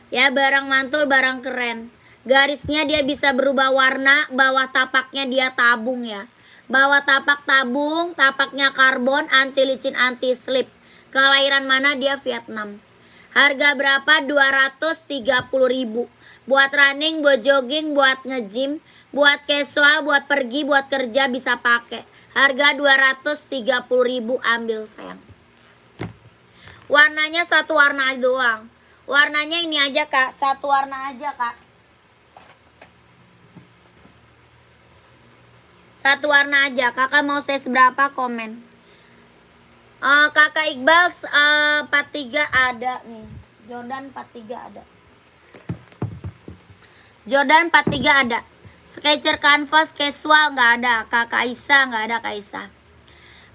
Ya, barang mantul, barang keren. Garisnya dia bisa berubah warna. Bawah tapaknya dia tabung ya. Bawah tapak tabung. Tapaknya karbon, anti licin, anti slip. Kelahiran mana dia? Vietnam. Harga berapa? 230.000. Buat running, buat jogging, buat nge-gym, buat casual, buat pergi, buat kerja bisa pakai. Harga 230.000, ambil sayang. Warnanya satu warna aja doang. Warnanya ini aja kak, satu warna aja kak. Satu warna aja. Kakak mau size berapa, komen. Kakak Iqbal 43 ada nih. Jordan 43 ada. Jordan 43 ada. Skechers Canvas casual nggak ada. Kakak Aisyah nggak ada, Kak Aisyah.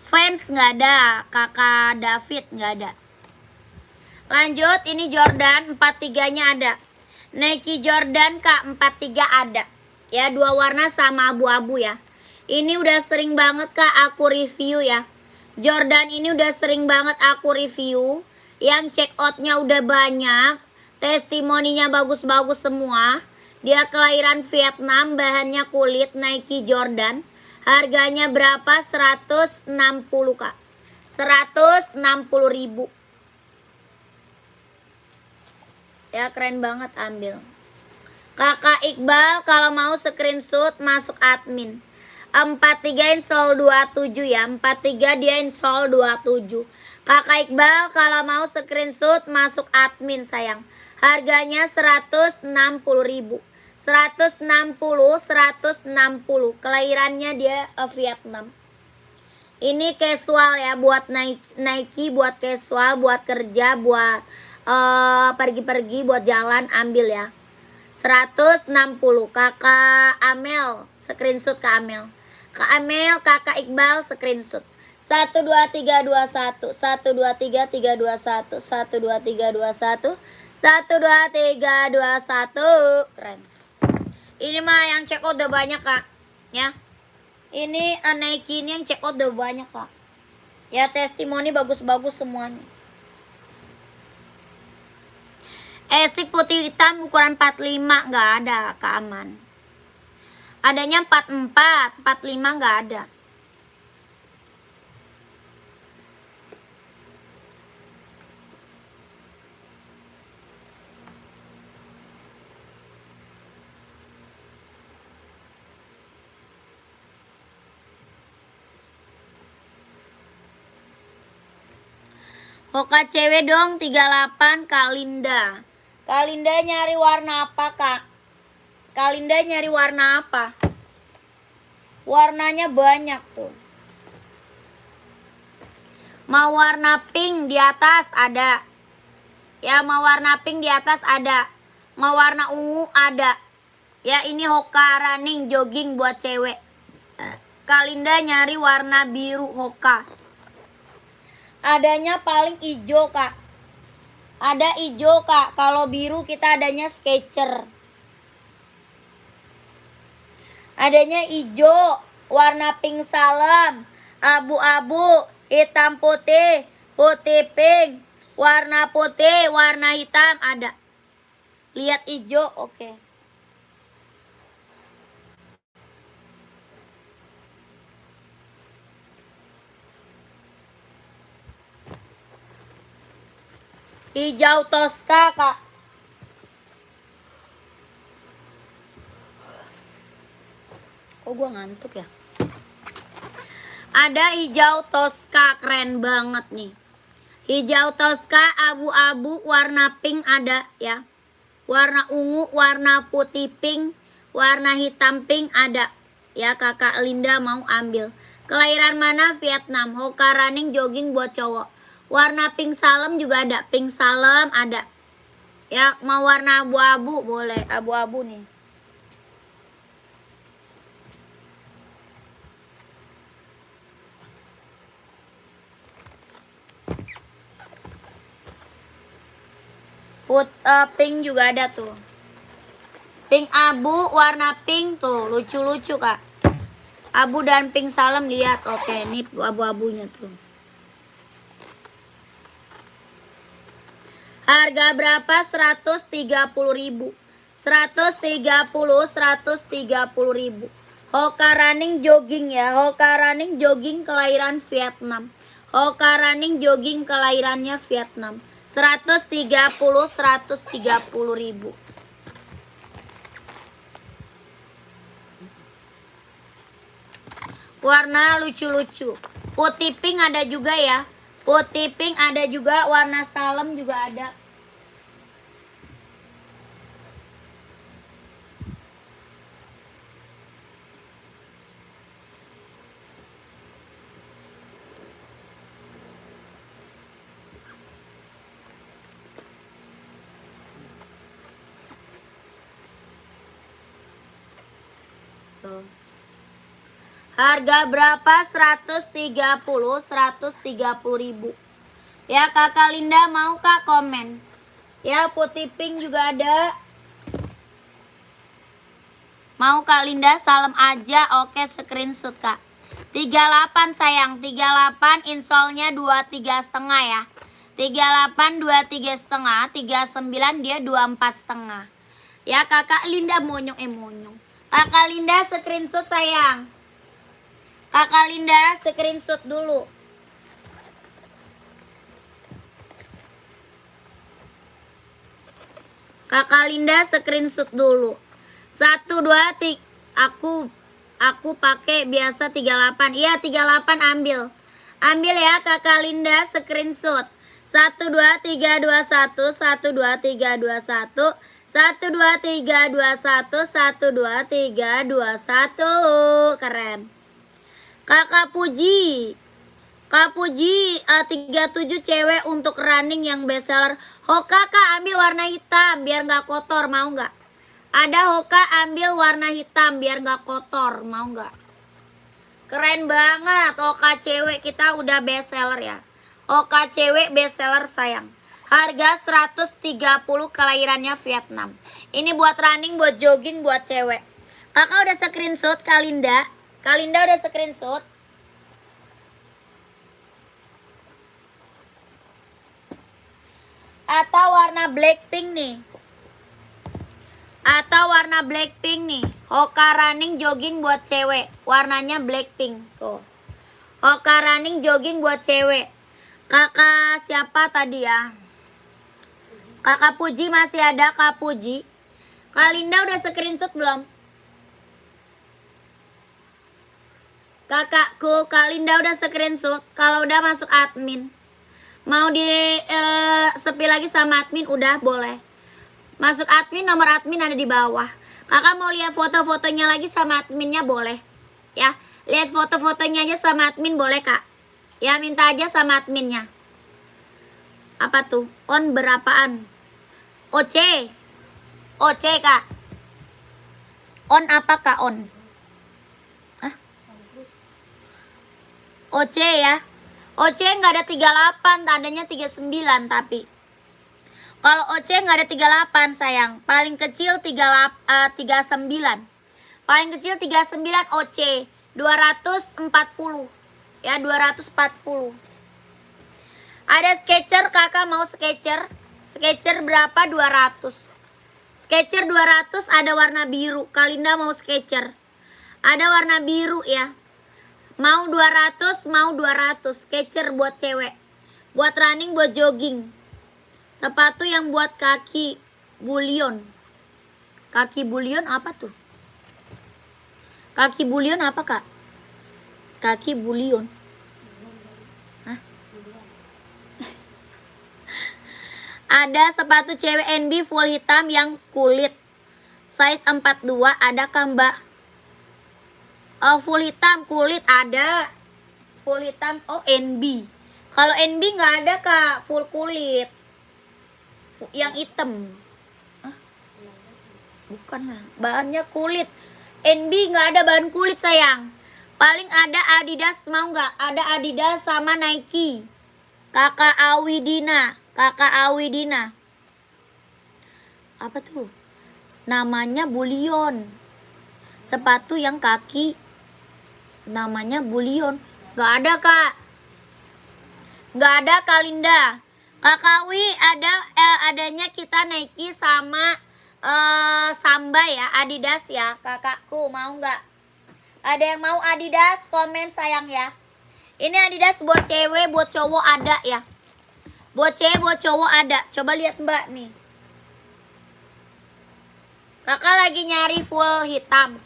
Vans nggak ada. Kakak David nggak ada. Lanjut, ini Jordan 43-nya ada. Nike Jordan Kak 43 ada. Ya, dua warna sama abu-abu ya. Ini udah sering banget Kak aku review ya. Jordan ini udah sering banget aku review. Yang check outnya udah banyak. Testimoninya bagus-bagus semua. Dia kelahiran Vietnam, bahannya kulit, Nike Jordan. Harganya berapa? 160 Kak. 160.000. Ya, keren banget, ambil. Kakak Iqbal kalau mau screenshot masuk admin. 43 install 27 ya. 43 dia install 27. Kakak Iqbal kalau mau screenshot masuk admin sayang. Harganya 160.000. 160. Kelahirannya dia Vietnam. Ini casual ya, buat Nike, buat casual, buat kerja, buat pergi-pergi, buat jalan, ambil ya. 160. Kakak Amel, screenshot Kak Amel. Kak Amel, Kakak Iqbal, screenshot. 1 2 3 2 1. 1 2 3 3 2 1. 1 2 3 2 1. 1 2 3 2 1. Keren. Ini mah yang check out udah banyak Kak. Ya. Ini Nike ini yang check out udah banyak Kak. Ya, testimoni bagus-bagus semuanya. Esik putih hitam ukuran 45 nggak ada Kak Aman. Adanya 44, 45 nggak ada. Hoka cewek dong 38 Kak Linda. Kak Linda nyari warna apa Kak? Kak Linda nyari warna apa? Warnanya banyak tuh. Mau warna pink di atas ada. Ya, mau warna pink di atas ada. Mau warna ungu ada. Ya, ini Hoka running jogging buat cewek. Kak Linda nyari warna biru Hoka. Adanya paling hijau Kak. Ada hijau Kak. Kalau biru kita adanya Skechers. Adanya hijau, warna pink salem, abu-abu, hitam putih, putih pink, warna putih, warna hitam ada. Lihat hijau, oke. Hijau Tosca, Kak. Oh, gua ngantuk ya. Ada hijau Tosca, keren banget nih. Hijau Tosca, abu-abu, warna pink ada ya. Warna ungu, warna putih pink, warna hitam pink ada. Ya, Kakak Linda mau ambil. Kelahiran mana? Vietnam. Hoka running jogging buat cowok. Warna pink salem juga ada. Pink salem ada. Ya, mau warna abu-abu boleh. Abu-abu nih. Pink juga ada tuh. Pink abu, warna pink tuh. Lucu-lucu, Kak. Abu dan pink salem, lihat. Oke, ini abu-abunya tuh. Harga berapa? 130.000. 130.000. Hoka running jogging ya. Hoka running jogging kelahiran Vietnam. Hoka running jogging kelahirannya Vietnam. 130.000. Warna lucu-lucu. Putih pink ada juga ya. Putih pink ada juga, warna salem juga ada. Tuh. Harga berapa? 130.000. Ya, Kakak Linda mau Kak komen. Ya, putih pink juga ada. Mau Kak Linda salem aja. Oke, screenshot Kak. 38 sayang. 38 insolnya 23,5 ya. 38 23,5. 39 dia 24,5. Ya, Kakak Linda monyong. Kakak Linda screenshot sayang. Kakak Linda screenshot dulu. Kakak Linda screenshot dulu. 1 2 3. Aku pakai biasa 38. Iya, 38 ambil. Ambil ya Kakak Linda screenshot. 1 2 3 2 1 1 2 3 2 1 1 2 3 2 1 1 2 3 2 1. Keren. Kakak Puji 37 cewek untuk running yang bestseller. Hoka Kak ambil warna hitam biar nggak kotor, mau nggak? Ada Hoka ambil warna hitam biar nggak kotor, mau nggak? Keren banget, Hoka cewek kita udah bestseller ya. Hoka cewek bestseller sayang. Harga 130, kelahirannya Vietnam. Ini buat running, buat jogging, buat cewek. Kakak udah screenshot Kalinda. Kalinda udah screenshot. Atau warna Blackpink nih. Atau warna Blackpink nih. Hoka running jogging buat cewek. Warnanya Blackpink. Tuh. Hoka running jogging buat cewek. Kakak siapa tadi ya? Kakak Puji masih ada, Kak Puji. Kalinda udah screenshot belum? Kakakku Kalinda udah screenshot. Kalau udah masuk admin. Mau di sepi lagi sama admin, udah boleh. Masuk admin, nomor admin ada di bawah. Kakak mau lihat foto-fotonya lagi sama adminnya boleh. Ya, lihat foto-fotonya aja sama admin boleh Kak. Ya, minta aja sama adminnya. Apa tuh? On berapaan? OC. OC Kak. On apa Kak on? OC ya. OC nggak ada 38, tandanya 39 tapi. Kalau OC nggak ada 38 sayang, paling kecil 39. Paling kecil 39 OC 240 ya, 240. Ada Skechers, kakak mau Skechers. Skechers berapa? 200. Skechers 200, ada warna biru. Kalinda mau Skechers. Ada warna biru ya. Mau 200, mau 200. Skechers buat cewek. Buat running, buat jogging. Sepatu yang buat kaki bulion. Kaki bulion apa tuh? Kaki bulion apa, Kak? Kaki bulion. Hah? Ada sepatu cewek NB full hitam yang kulit. Size 42, ada kan, Mbak? Oh, full hitam kulit ada. Full hitam, oh NB. Kalau NB nggak ada, Kak, full kulit. Yang hitam. Hah? Bukan lah, bahannya kulit. NB nggak ada bahan kulit, sayang. Paling ada Adidas, mau nggak? Ada Adidas sama Nike. Kakak Awidina. Kakak Awidina. Apa tuh? Namanya bulion. Sepatu yang kaki. Namanya bulion. Nggak ada, Kak. Nggak ada, Kalinda. Kakak Wi ada adanya kita Nike sama Samba ya, Adidas ya. Kakakku mau nggak? Ada yang mau Adidas? Komen sayang ya. Ini Adidas buat cewek, buat cowok ada ya. Buat cewek, buat cowok ada. Coba lihat Mbak nih. Kakak lagi nyari full hitam.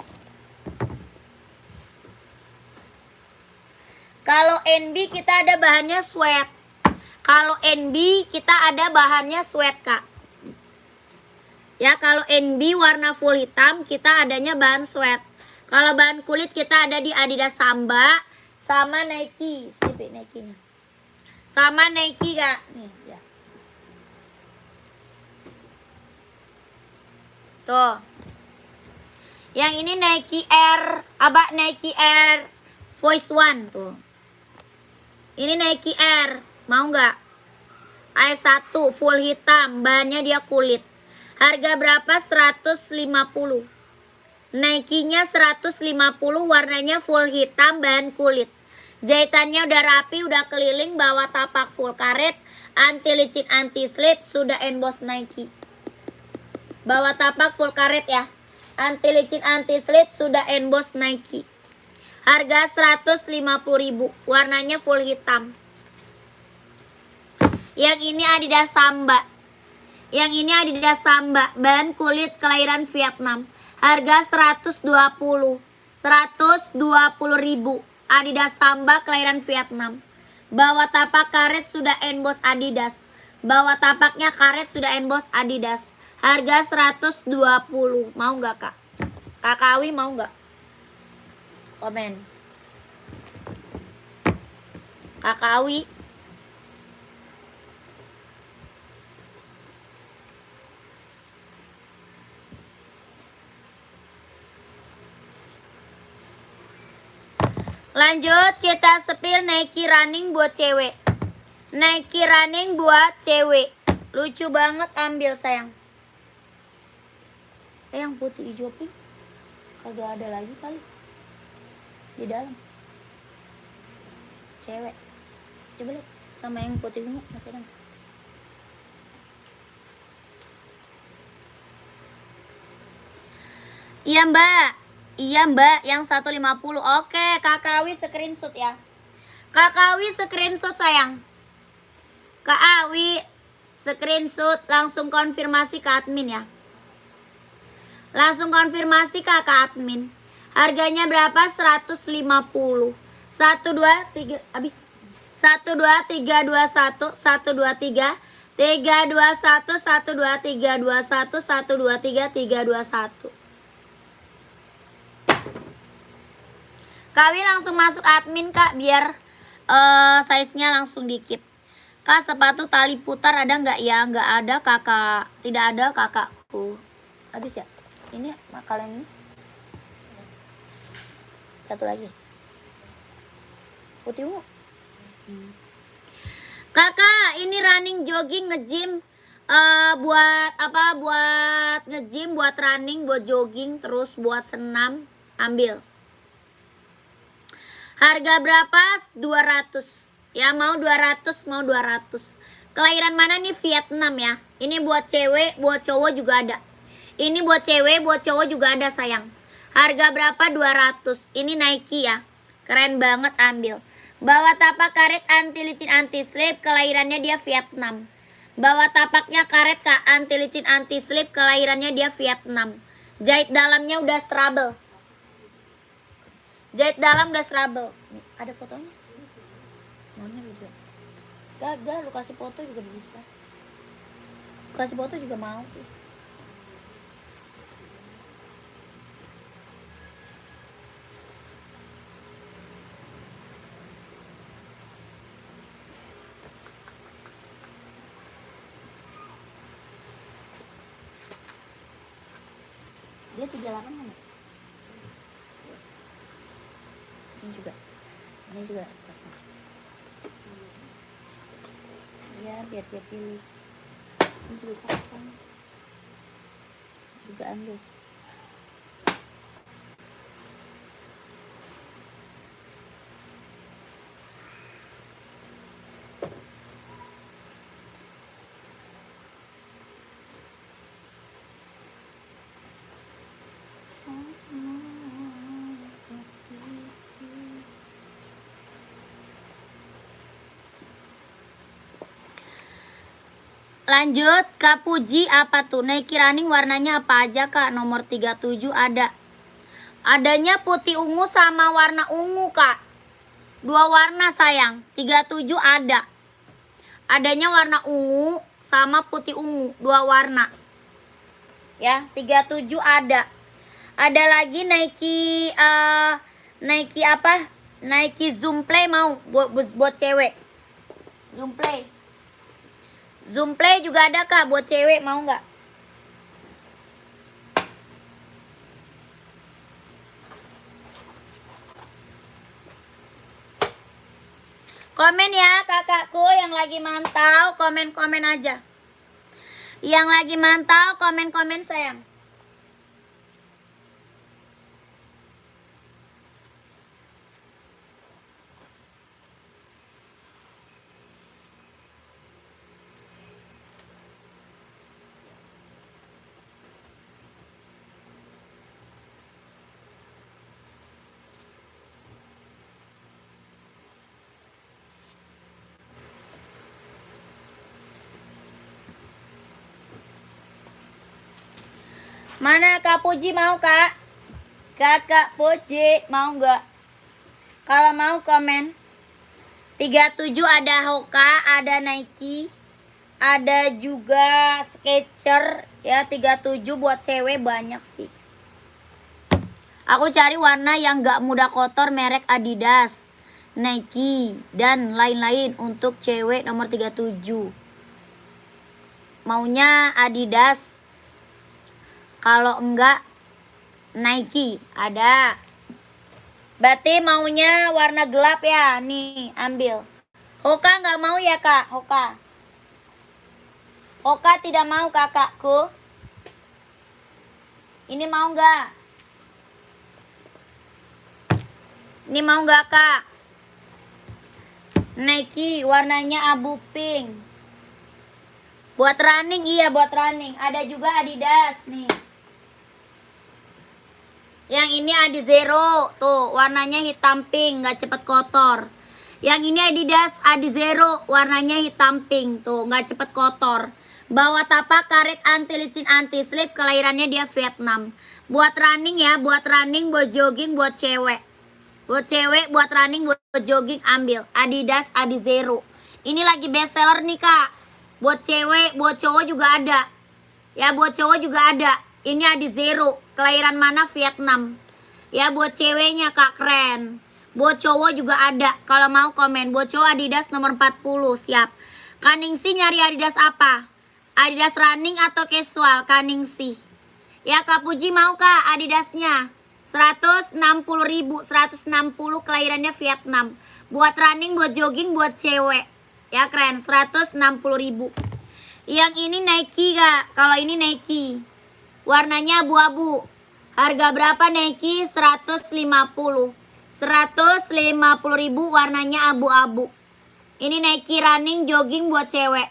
Kalau NB kita ada bahannya sweat. Kalau NB kita ada bahannya sweat, Kak. Ya, kalau NB warna full hitam kita adanya bahan sweat. Kalau bahan kulit kita ada di Adidas Samba sama Nike. Sini Nike-nya. Sama Nike, Kak. Nih, ya. Tuh. Yang ini Nike Air, Nike Air Voice One tuh. Ini Nike Air, mau nggak? AF1 full hitam, bahannya dia kulit. Harga berapa? 150. Nike-nya 150, warnanya full hitam, bahan kulit. Jahitannya udah rapi, udah keliling, bawa tapak full karet, anti licin, anti slip, sudah emboss Nike. Bawa tapak full karet ya. Anti licin, anti slip, sudah emboss Nike. Harga 150.000, warnanya full hitam. Yang ini Adidas Samba. Yang ini Adidas Samba, bahan kulit kelahiran Vietnam. Harga 120. 120.000. Adidas Samba kelahiran Vietnam. Bawah tapak karet sudah emboss Adidas. Bawah tapaknya karet sudah emboss Adidas. Harga 120. Mau nggak, Kak? Kakak Awi mau nggak? Komen. Kakak Awi. Lanjut kita spill Nike running buat cewek. Nike running buat cewek. Lucu banget, ambil sayang. Yang putih hijau pink kagak ada lagi kali di dalam. Cewek. Coba lihat sama yang putih ungu masih ada. Iya, Mbak. Iya, Mbak, yang 150. Oke, Kakak Awi screenshot ya. Kakak Awi screenshot sayang. Kak Awi screenshot, langsung konfirmasi ke admin ya. Langsung konfirmasi ke admin. Harganya berapa? 150. 1 2 3 habis. 1 2 3 2 1 1 2 3 3 2 1 1 2 3 2 1 1 2 3 3 2 1. Kami langsung masuk admin, Kak, biar size-nya langsung dikit. Kak, sepatu tali putar ada nggak ya? Nggak ada, Kakak. Tidak ada, Kakakku. Habis ya? Ini kalau yang ini. Satu lagi. Putih ungu. Kakak, ini running, jogging, nge-gym Buat apa? Buat nge-gym, buat running, buat jogging, terus buat senam, ambil. Harga berapa? 200. Ya mau 200, mau 200. Kelahiran mana nih? Vietnam ya. Ini buat cewek, buat cowok juga ada. Ini buat cewek, buat cowok juga ada sayang. Harga berapa? 200. Ini Nike ya. Keren banget, ambil. Bawa tapak karet anti licin anti slip, kelahirannya dia Vietnam. Bawa tapaknya karet kak, anti licin anti slip, kelahirannya dia Vietnam. Jahit dalamnya udah trouble. Jahit dalam udah trouble. Ada fotonya? Mana video? Gak, lu kasih foto juga bisa. Lu kasih foto juga mau. Dia 38 kan? Ini juga. Ini juga. Ya, biar dia pilih. Ini juga sama. Juga ambil. Lanjut, Kak Puji apa tuh? Nike running warnanya apa aja kak? Nomor 37 ada. Adanya putih ungu sama warna ungu kak. 2 warna sayang. 37 ada. Adanya warna ungu sama putih ungu. 2 warna. Ya, 37 ada. Ada lagi Nike Nike apa? Nike Zoom Play mau buat cewek. Zoom Play. Zoom Play juga ada kak buat cewek, mau nggak? Komen ya kakakku yang lagi mantau, komen-komen aja. Yang lagi mantau, komen-komen sayang. Mana Kak Puji mau kak? Kakak Puji mau nggak? Kalau mau komen. 37 ada Hoka, ada Nike, ada juga Skechers ya. 37 buat cewek banyak sih. Aku cari warna yang nggak mudah kotor, merek Adidas, Nike dan lain-lain untuk cewek nomor 37. Maunya Adidas. Kalau enggak Nike ada. Berarti maunya warna gelap ya. Nih ambil. Hoka nggak mau ya kak? Hoka. Hoka tidak mau kakakku. Ini mau nggak? Ini mau nggak kak? Nike warnanya abu pink. Buat running, iya buat running. Ada juga Adidas nih. Yang ini Adizero, tuh warnanya hitam pink, nggak cepet kotor. Yang ini Adidas Adizero, warnanya hitam pink, tuh nggak cepet kotor. Bawa tapak karet anti licin anti slip, kelahirannya dia Vietnam. Buat running ya, buat running, buat jogging, buat cewek. Buat cewek, buat running, buat jogging ambil Adidas Adizero. Ini lagi best seller nih kak. Buat cewek, buat cowok juga ada. Ya buat cowok juga ada. Ini Adizero, kelahiran mana? Vietnam. Ya buat ceweknya kak, keren. Buat cowok juga ada. Kalau mau komen. Buat cowok Adidas nomor 40, siap. Kaningsi nyari Adidas apa? Adidas running atau casual? Kaningsi. Ya Kak Puji mau kak Adidasnya? 160.000, 160, kelahirannya Vietnam. Buat running, buat jogging, buat cewek. Ya keren, 160.000. Yang ini Nike kak. Kalau ini Nike. Warnanya abu-abu. Harga berapa Nike? 150. 150.000 warnanya abu-abu. Ini Nike running jogging buat cewek.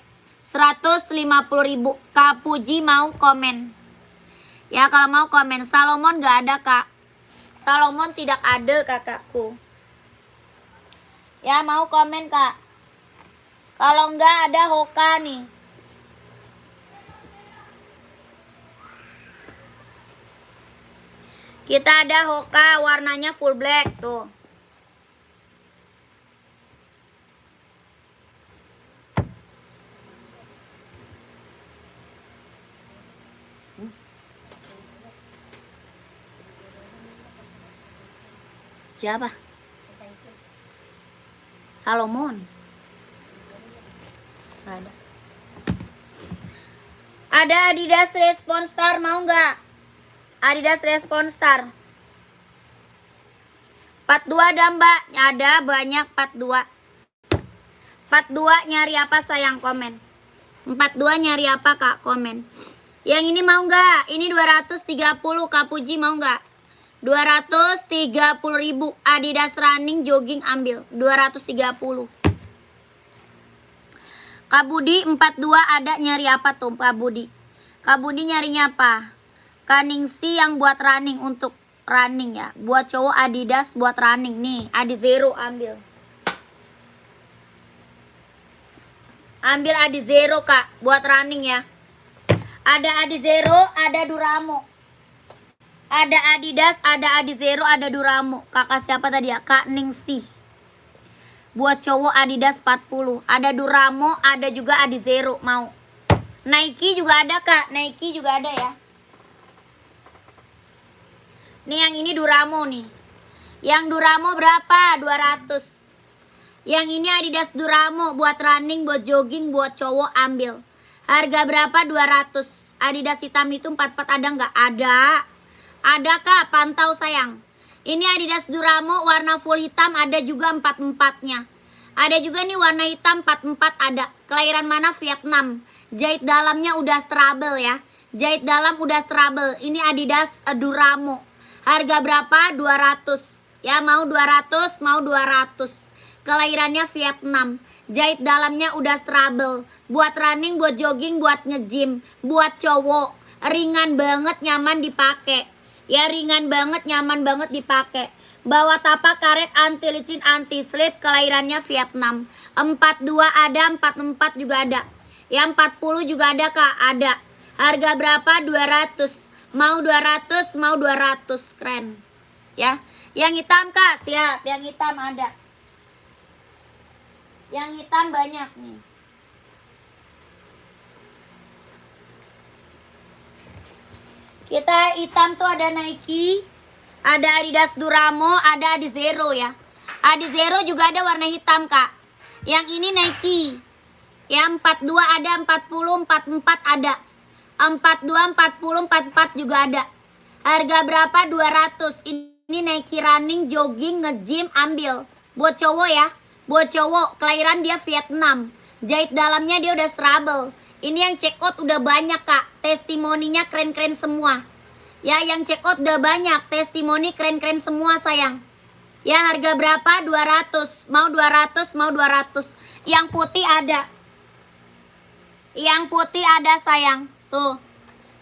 150.000. Kak Puji mau komen. Ya kalau mau komen. Salomon gak ada kak. Salomon tidak ada kakakku. Ya mau komen kak. Kalau enggak ada Hoka nih. Kita ada Hoka warnanya full black tuh. Siapa? Salomon. Ada. Ada Adidas Response Star mau nggak? Adidas Response Star. 42 ada mbak. Ada banyak 42. 42 nyari apa sayang komen. 42 nyari apa kak komen. Yang ini mau nggak? Ini 230 Kak Puji mau nggak? 230.000 Adidas running jogging ambil 230. Kak Budi 42 ada nyari apa tuh Kak Budi? Kak Budi nyarinya apa? Kaningsi yang buat running untuk running ya. Buat cowok Adidas buat running nih. Adi Zero ambil. Ambil Adi Zero kak buat running ya. Ada Adi Zero, ada Duramo. Ada Adidas, ada Adi Zero, ada Duramo. Kakak siapa tadi ya? Kak Ningsih. Buat cowok Adidas 40. Ada Duramo, ada juga Adi Zero mau. Nike juga ada kak. Nike juga ada ya. Nih yang ini Duramo nih. Yang Duramo berapa? 200. Yang ini Adidas Duramo buat running, buat jogging, buat cowok ambil. Harga berapa? 200. Adidas hitam itu 44 ada nggak? Ada. Ada kak, pantau sayang. Ini Adidas Duramo warna full hitam, ada juga 44-nya. Ada juga nih warna hitam 44 ada. Kelahiran mana? Vietnam. Jahit dalamnya udah strabel ya. Jahit dalam udah strabel. Ini Adidas Duramo. Harga berapa? 200. Ya mau 200, mau 200. Kelahirannya Vietnam. Jahit dalamnya udah strabel. Buat running, buat jogging, buat nge-gym, buat cowok. Ringan banget, nyaman dipakai. Ya ringan banget, nyaman banget dipakai. Bawa tapak karet, anti licin, anti slip. Kelahirannya Vietnam. 42 ada, 44 juga ada. Yang 40 juga ada kak, ada. Harga berapa? 200. Mau 200, mau 200. Keren. Ya. Yang hitam kak, siap. Yang hitam ada. Yang hitam banyak nih. Kita hitam tuh ada Nike, ada Adidas Duramo, ada Adi Zero ya. Adi Zero juga ada warna hitam kak. Yang ini Nike. Yang 42 ada, 40, 44 ada. 42, 40, 44 juga ada. Harga berapa? 200. Ini Nike running, jogging, nge-gym ambil. Buat cowok ya. Buat cowok, kelahiran dia Vietnam. Jahit dalamnya dia udah strabel. Ini yang check out udah banyak kak. Testimoninya keren-keren semua. Ya yang check out udah banyak. Testimoni keren-keren semua sayang. Ya harga berapa? 200. Mau 200, mau 200. Yang putih ada. Yang putih ada sayang. Tuh.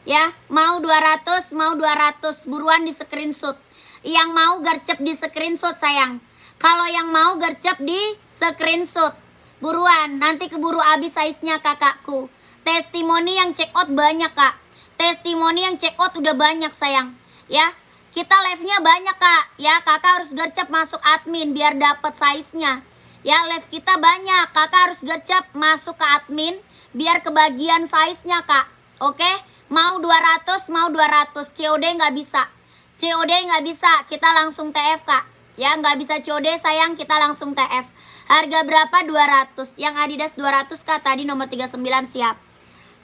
Ya mau 200, mau 200. Buruan di screenshot. Yang mau gercep di screenshot sayang. Kalau yang mau gercep di screenshot. Buruan, nanti keburu habis size-nya kakakku. Testimoni yang check out banyak kak. Testimoni yang check out udah banyak sayang. Ya, kita live-nya banyak kak. Ya, kakak harus gercep masuk admin biar dapet size-nya. Ya, live kita banyak. Kakak harus gercep masuk ke admin biar kebagian size-nya kak. Oke? Mau 200, mau 200. COD nggak bisa. COD nggak bisa. Kita langsung TF kak. Ya, nggak bisa COD sayang, kita langsung TF. Harga berapa? 200. Yang Adidas 200 kak, tadi nomor 39 siap.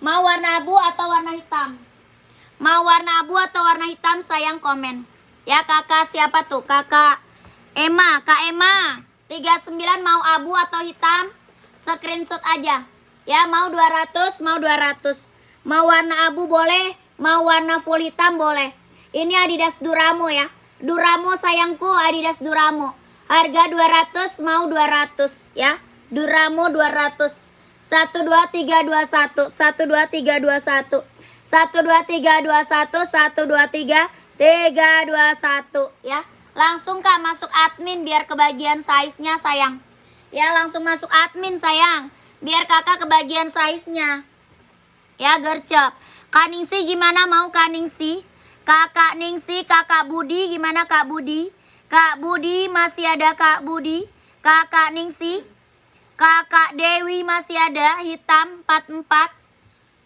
Mau warna abu atau warna hitam? Mau warna abu atau warna hitam sayang komen. Ya kakak siapa tuh? Kakak Emma, Kak Emma. 39 mau abu atau hitam? Screenshot aja. Ya, mau 200, mau 200. Mau warna abu boleh, mau warna full hitam boleh. Ini Adidas Duramo ya. Duramo sayangku, Adidas Duramo. Harga 200, mau 200 ya. Duramo 200. 1 2 3 2 1. 1 2 3 2 1. 1 2 3 2 1. 1 2 3 3 2 1 ya. Langsung Kak masuk admin biar kebagian size-nya sayang. Ya, langsung masuk admin sayang. Biar Kakak kebagian size-nya. Ya, gercep. Kak Ningsi gimana, mau Kak Ningsi? Kakak Ningsi, Kakak Budi gimana Kak Budi? Kak Budi masih ada Kak Budi? Kakak Ningsi? Kakak Dewi masih ada hitam 44.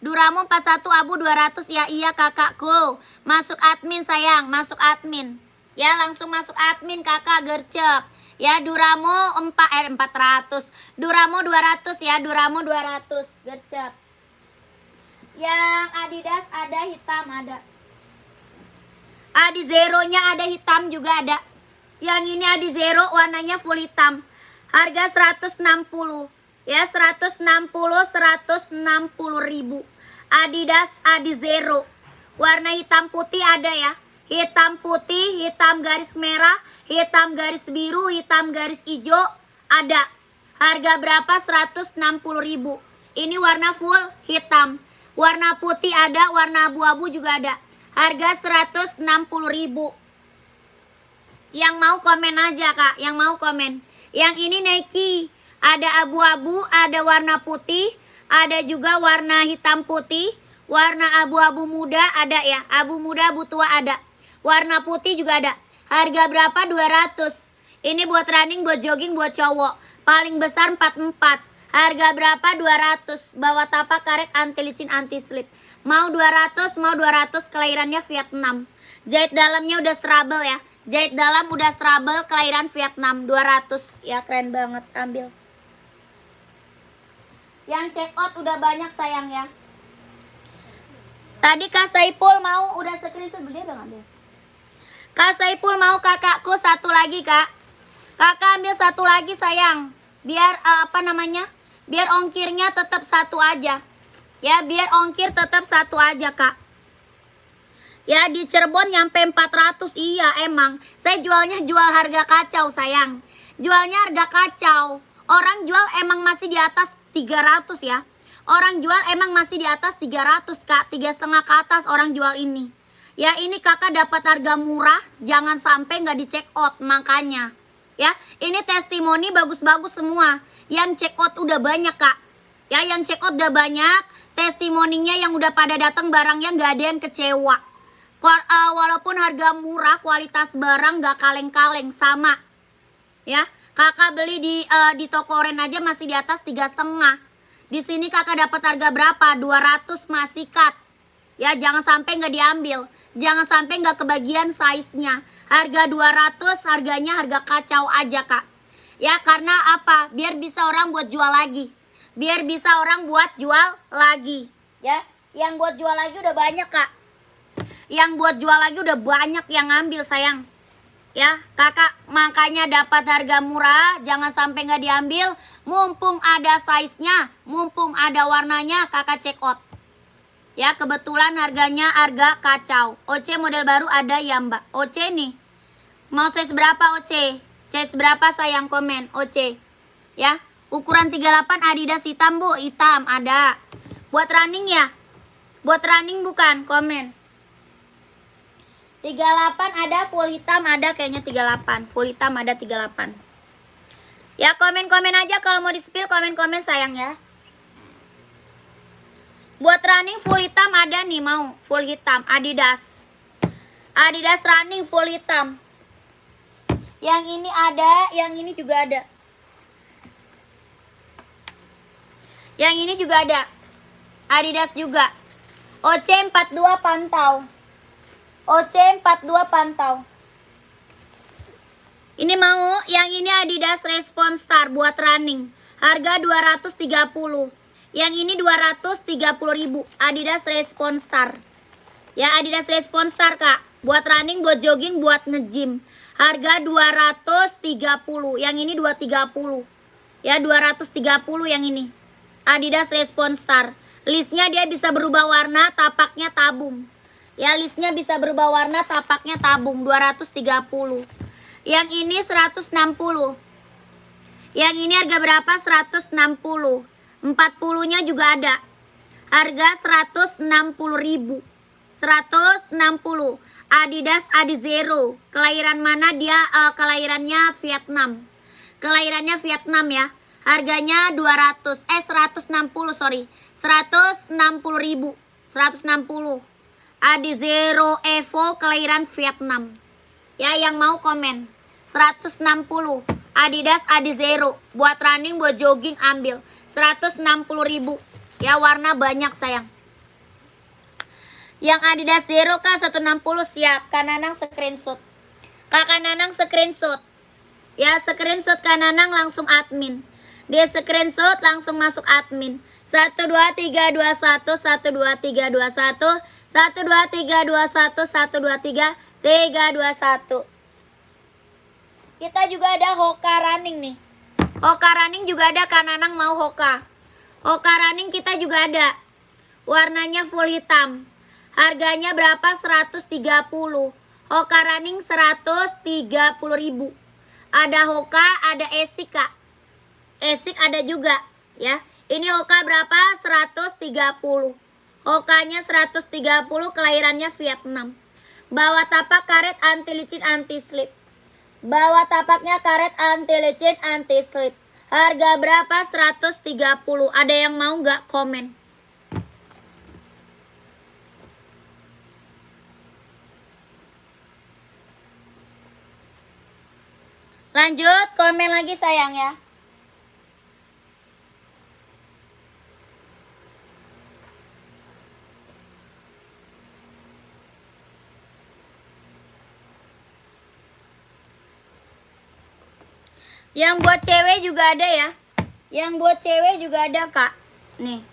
Duramo 41, abu 200 ya. Iya kakakku. Masuk admin sayang, masuk admin. Ya, langsung masuk admin Kakak gercep. Ya, Duramo 400. Duramo 200 ya, Duramo 200 gercep. Yang Adidas ada hitam ada. Adi Zero-nya ada hitam juga ada. Yang ini Adi Zero warnanya full hitam. Harga 160. Ya, 160 ribu. Adidas Adi Zero. Warna hitam putih ada ya. Hitam putih, hitam garis merah, hitam garis biru, hitam garis hijau ada. Harga berapa? 160 ribu. Ini warna full hitam. Warna putih ada, warna abu-abu juga ada. Harga 160 ribu. Yang mau komen aja Kak, yang mau komen. Yang ini Nike. Ada abu-abu, ada warna putih, ada juga warna hitam putih, warna abu-abu muda ada ya. Abu muda, abu tua ada. Warna putih juga ada. Harga berapa? 200. Ini buat running, buat jogging, buat cowok. Paling besar 44. Harga berapa? 200. Bawa tapak karet anti licin, anti slip. Mau 200, mau 200. Kelahirannya Vietnam. Jahit dalamnya udah strabel ya. Jahit dalam udah strabel, kelahiran Vietnam. 200. Ya, keren banget. Ambil. Yang check out udah banyak sayang ya. Tadi Kak Saipul mau, udah screenshot, dia udah ngambil. Kak Saipul mau kakakku satu lagi Kak. Kakak ambil satu lagi sayang. Biar biar ongkirnya tetap satu aja. Ya, biar ongkir tetap satu aja Kak. Ya, di Cirebon nyampe 400. Iya emang. Saya jualnya jual harga kacau sayang. Jualnya harga kacau. Orang jual emang masih di atas 300 ya. Orang jual emang masih di atas 300 Kak. 3,5 ke atas orang jual ini. Ya, ini kakak dapat harga murah. Jangan sampai nggak di check out. Makanya ya, ini testimoni bagus-bagus semua. Yang check out udah banyak Kak. Ya, yang check out udah banyak. Testimoninya yang udah pada datang, barangnya nggak ada yang kecewa. Walaupun harga murah, kualitas barang nggak kaleng-kaleng, sama. Ya, kakak beli di toko Oren aja masih di atas 3,5. Di sini kakak dapat harga berapa? 200 masih cut. Ya, jangan sampai nggak diambil. Jangan sampai nggak kebagian size-nya. Harga 200, harganya harga kacau aja Kak. Ya, karena apa? Biar bisa orang buat jual lagi. Biar bisa orang buat jual lagi. Ya, yang buat jual lagi udah banyak Kak. Yang buat jual lagi udah banyak yang ngambil sayang. Ya, kakak makanya dapat harga murah, jangan sampai nggak diambil. Mumpung ada size-nya, mumpung ada warnanya, kakak check out. Ya, kebetulan harganya harga kacau. OC model baru ada ya Mbak. OC nih. Mau size berapa OC? Size berapa sayang, komen OC. Ya, ukuran 38 Adidas hitam Bu, hitam ada. Buat running ya? Buat running bukan, komen. 38 ada, full hitam ada, kayaknya 38. Full hitam ada 38. Ya, komen-komen aja kalau mau di-spill, komen-komen sayang ya. Buat running full hitam ada nih, mau full hitam Adidas. Adidas running full hitam. Yang ini ada, yang ini juga ada. Yang ini juga ada. Adidas juga. OC 42 pantau. OC 42 pantau. Ini mau, yang ini Adidas Response Star buat running. Harga 230. Yang ini 230.000. Adidas Response Star. Ya, Adidas Response Star Kak. Buat running, buat jogging, buat nge-gym. Harga 230. Yang ini 230. Ya, 230 yang ini. Adidas Response Star. Listnya dia bisa berubah warna, tapaknya tabung. Ya, listnya bisa berubah warna, tapaknya tabung. 230. Yang ini 160. Yang ini harga berapa? 160. 40-nya juga ada. Harga 160.000. 160. Adidas Adizero. Kelahiran mana dia? Kelahirannya Vietnam. Kelahirannya Vietnam ya. Harganya 160, sorry. 160.000. 160. Adizero Evo kelahiran Vietnam. Ya, yang mau komen. 160. Adidas Adizero. Buat running, buat jogging ambil. 160.000. Ya, warna banyak sayang. Yang Adidas Zero Kak 160 siap. Kak Nanang screenshot. Kakak Nanang screenshot. Ya, screenshot Kak Nanang langsung admin. Dia screenshot langsung masuk admin. 12321 12321 12321 123 321. Kita juga ada Hoka running nih. Hoka running juga ada. Kak Nanang mau Hoka. Hoka running kita juga ada. Warnanya full hitam. Harganya berapa? 130. Hoka running 130.000. Ada Hoka, ada Esik Kak. Esik ada juga ya. Ini Hoka berapa? 130. Hokanya 130, kelahirannya Vietnam. Bawah tapak karet anti licin anti slip. Bawah tapaknya karet anti licin anti slip. Harga berapa? 130. Ada yang mau nggak komen? Lanjut, komen lagi sayang ya. Yang buat cewek juga ada ya. Yang buat cewek juga ada Kak. Nih.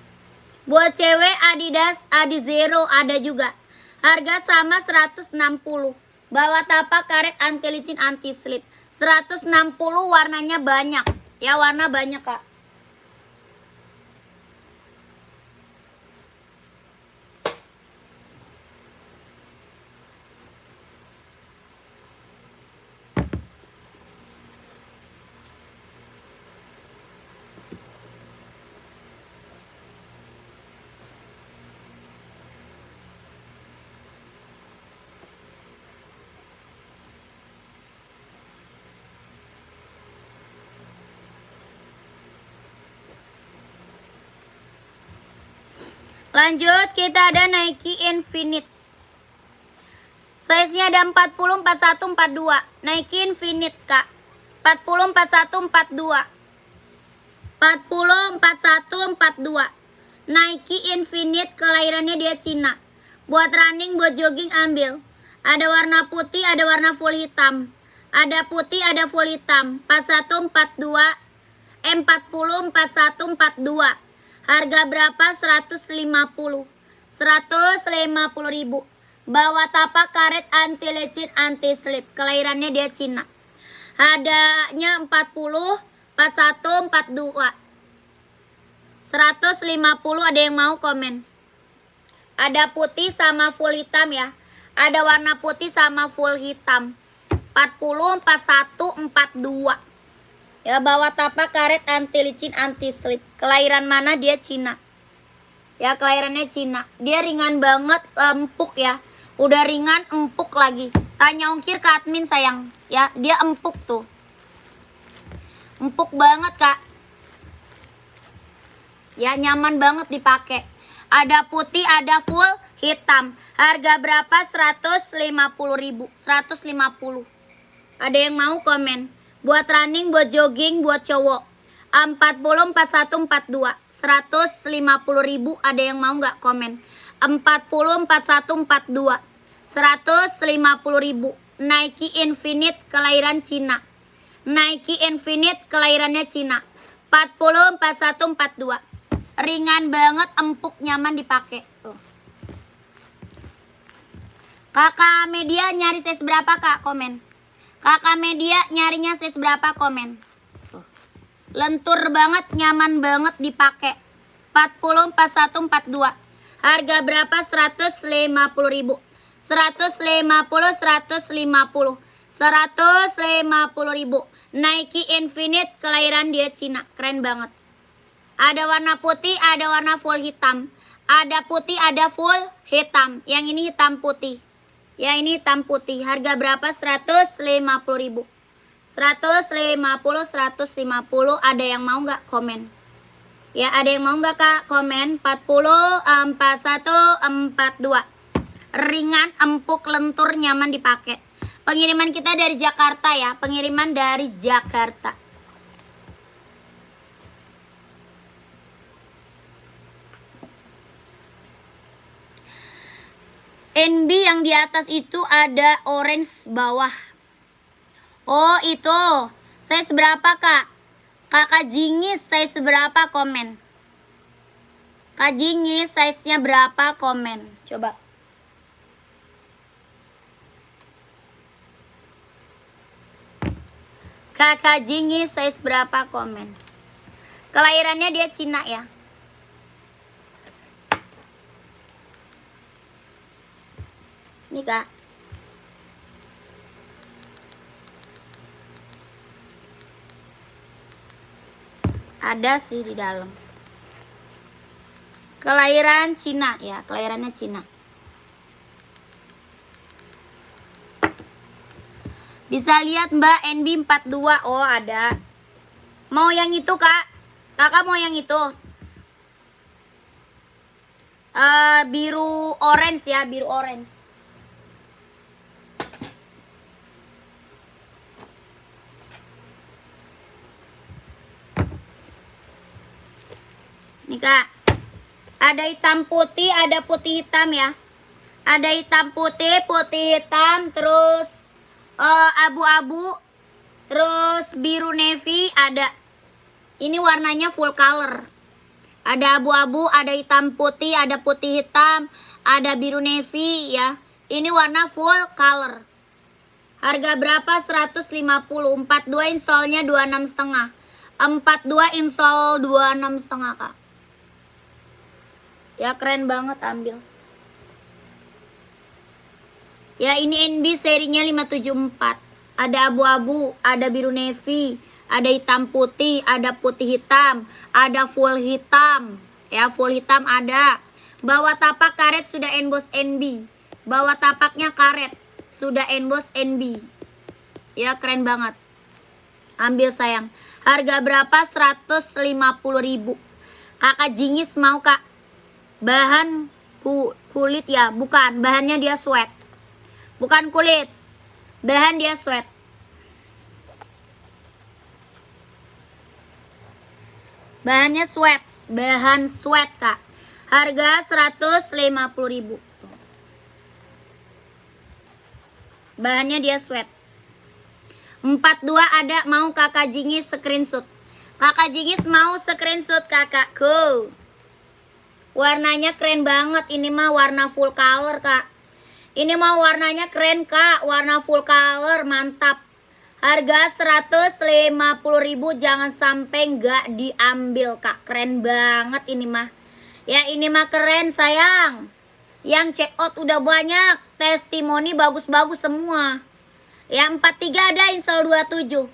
Buat cewek Adidas Adizero ada juga. Harga sama 160. Bawah tapak karet anti licin anti slip. 160, warnanya banyak. Ya, warna banyak Kak. Lanjut, kita ada Nike Infinite. Size-nya ada 40, 41, 42. Nike Infinite, Kak. 40, 41, 42. 40, 41, 42. Nike Infinite, kelahirannya dia Cina. Buat running, buat jogging ambil. Ada warna putih, ada warna full hitam. Ada putih, ada full hitam. 41, 42. 40, 41, 42. Harga berapa? 150. 150.000. Bawah tapak karet anti licin anti slip. Kelahirannya dia Cina. Adanya 40, 41, 42. 150. Ada yang mau komen? Ada putih sama full hitam ya. Ada warna putih sama full hitam. 40, 41, 42. Ya, bawah tapak karet anti licin anti slip. Kelahiran mana? Dia Cina. Ya, kelahirannya Cina. Dia ringan banget, empuk ya. Udah ringan, empuk lagi. Tanya ongkir ke admin sayang. Ya, dia empuk tuh. Empuk banget Kak. Ya, nyaman banget dipakai. Ada putih, ada full hitam. Harga berapa? 150.000. 150. Ada yang mau komen? Buat running, buat jogging, buat cowok. 40, 41, 42. 150.000. Ada yang mau nggak komen? 40, 41, 42. 150.000. Nike Infinite, kelahiran Cina. Nike Infinite, kelahirannya Cina. 40, 41, 42. Ringan banget, empuk, nyaman dipakai. Tuh. Kakak Media nyari size berapa Kak? Komen. Kakak Media nyarinya size berapa? Komen. Tuh. Lentur banget, nyaman banget dipakai. 40, 41, 42. Harga berapa? 150.000. 150, 150. 150.000. Nike Infinite, kelahiran dia Cina. Keren banget. Ada warna putih, ada warna full hitam. Ada putih, ada full hitam. Yang ini hitam putih. Ya, ini hitam putih. Harga berapa? 150.000. 150, 150. Ada yang mau nggak? Komen. Ya, ada yang mau nggak Kak? Komen. 40, 41, 42. Ringan, empuk, lentur, nyaman dipakai. Pengiriman kita dari Jakarta ya. Pengiriman dari Jakarta. NB yang di atas itu ada orange bawah. Oh, itu. Saya seberapa Kak? Kakak Jingis, size berapa? Komen. Kak Jingis, size-nya berapa? Komen. Coba. Kakak Jingis, size berapa? Komen. Kelahirannya dia Cina ya. Ini Kak. Ada sih di dalam. Kelahiran Cina ya, kelahirannya Cina. Bisa lihat Mbak NB42. Oh, ada. Mau yang itu Kak? Kakak mau yang itu? Biru orange ya, biru orange. Nih Kak, ada hitam putih, ada putih hitam ya. Ada hitam putih, putih hitam, terus abu-abu, terus biru navy ada. Ini warnanya full color. Ada abu-abu, ada hitam putih, ada putih hitam, ada biru navy ya. Ini warna full color. Harga berapa? 150. 42 insolnya 26,5. 42 insol 26,5 Kak. Ya keren banget, ambil. Ya ini NB serinya 574. Ada abu-abu, ada biru navy, ada hitam putih, ada putih hitam, ada full hitam. Ya full hitam ada. Bawah tapak karet sudah emboss NB. Bawah tapaknya karet sudah emboss NB. Ya keren banget. Ambil sayang. Harga berapa? 150.000. Kakak Jingis mau Kak? Bahan kulit ya, bukan, bahannya dia sweat. Bukan kulit, bahan dia sweat. Bahannya sweat, bahan sweat Kak. Harga 150.000. Bahannya dia sweat. 42 ada, mau Kakak Jingis screenshot. Kakak Jingis mau screenshot kakakku. Warnanya keren banget. Ini mah warna full color Kak. Ini mah warnanya keren Kak. Warna full color, mantap. Harga 150.000. Jangan sampai nggak diambil Kak. Keren banget ini mah. Ya ini mah keren sayang. Yang check out udah banyak. Testimoni bagus-bagus semua. Ya 43 ada, insol 27.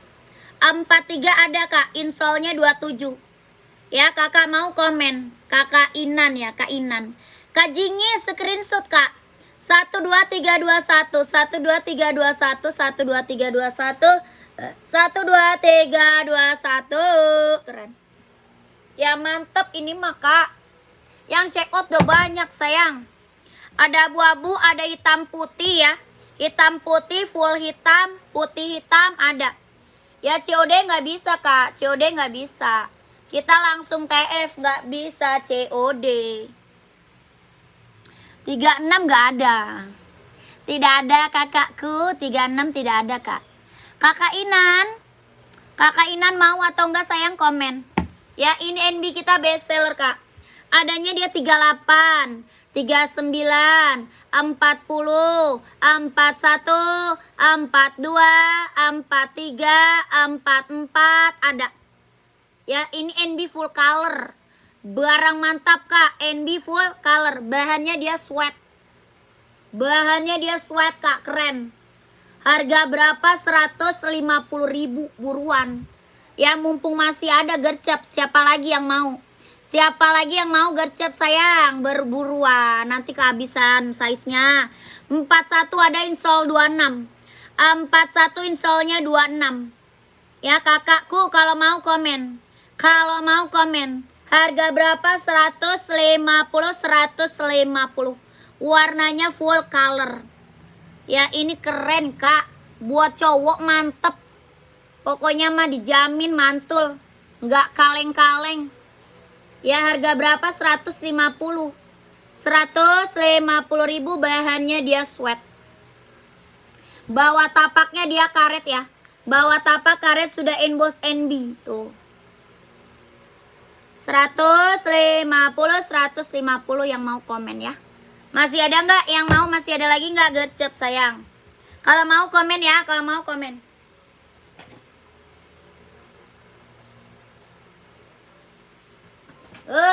43 ada Kak, insolnya 27. Ya kakak mau komen. Kakak Inan ya, Kak Inan. Kak Jingis screenshot Kak. 12321, 12321, 12321, 12321. Keren. Ya mantep ini mah Kak. Yang check out udah banyak sayang. Ada abu-abu, ada hitam putih ya. Hitam putih, full hitam, putih hitam ada. Ya COD nggak bisa Kak, COD nggak bisa. Kita langsung TS, nggak bisa COD. 36 nggak ada. Tidak ada kakakku, 36 tidak ada Kak. Kakak Inan mau atau enggak sayang komen. Ya ini NB kita best seller Kak. Adanya dia 38, 39, 40, 41, 42, 43, 44 ada. Ya ini NB full color. Barang mantap kak, NB full color. Bahannya dia sweat. Bahannya dia sweat kak, keren. Harga berapa? 150.000, buruan. Ya mumpung masih ada gercep. Siapa lagi yang mau? Siapa lagi yang mau gercep sayang? Berburuan, nanti kehabisan size-nya. 41 ada insole 26. 41 insole-nya 26. Ya kakakku kalau mau komen. Kalau mau komen. Harga berapa? 150. Warnanya full color. Ya ini keren kak. Buat cowok mantep. Pokoknya mah dijamin mantul. Nggak kaleng-kaleng. Ya harga berapa? 150. 150.000, bahannya dia sweat. Bawah tapaknya dia karet ya. Bawah tapak karet sudah emboss NB. Tuh. 150 yang mau komen ya. Masih ada nggak yang mau? Masih ada lagi nggak gercep sayang? Kalau mau komen ya, kalau mau komen.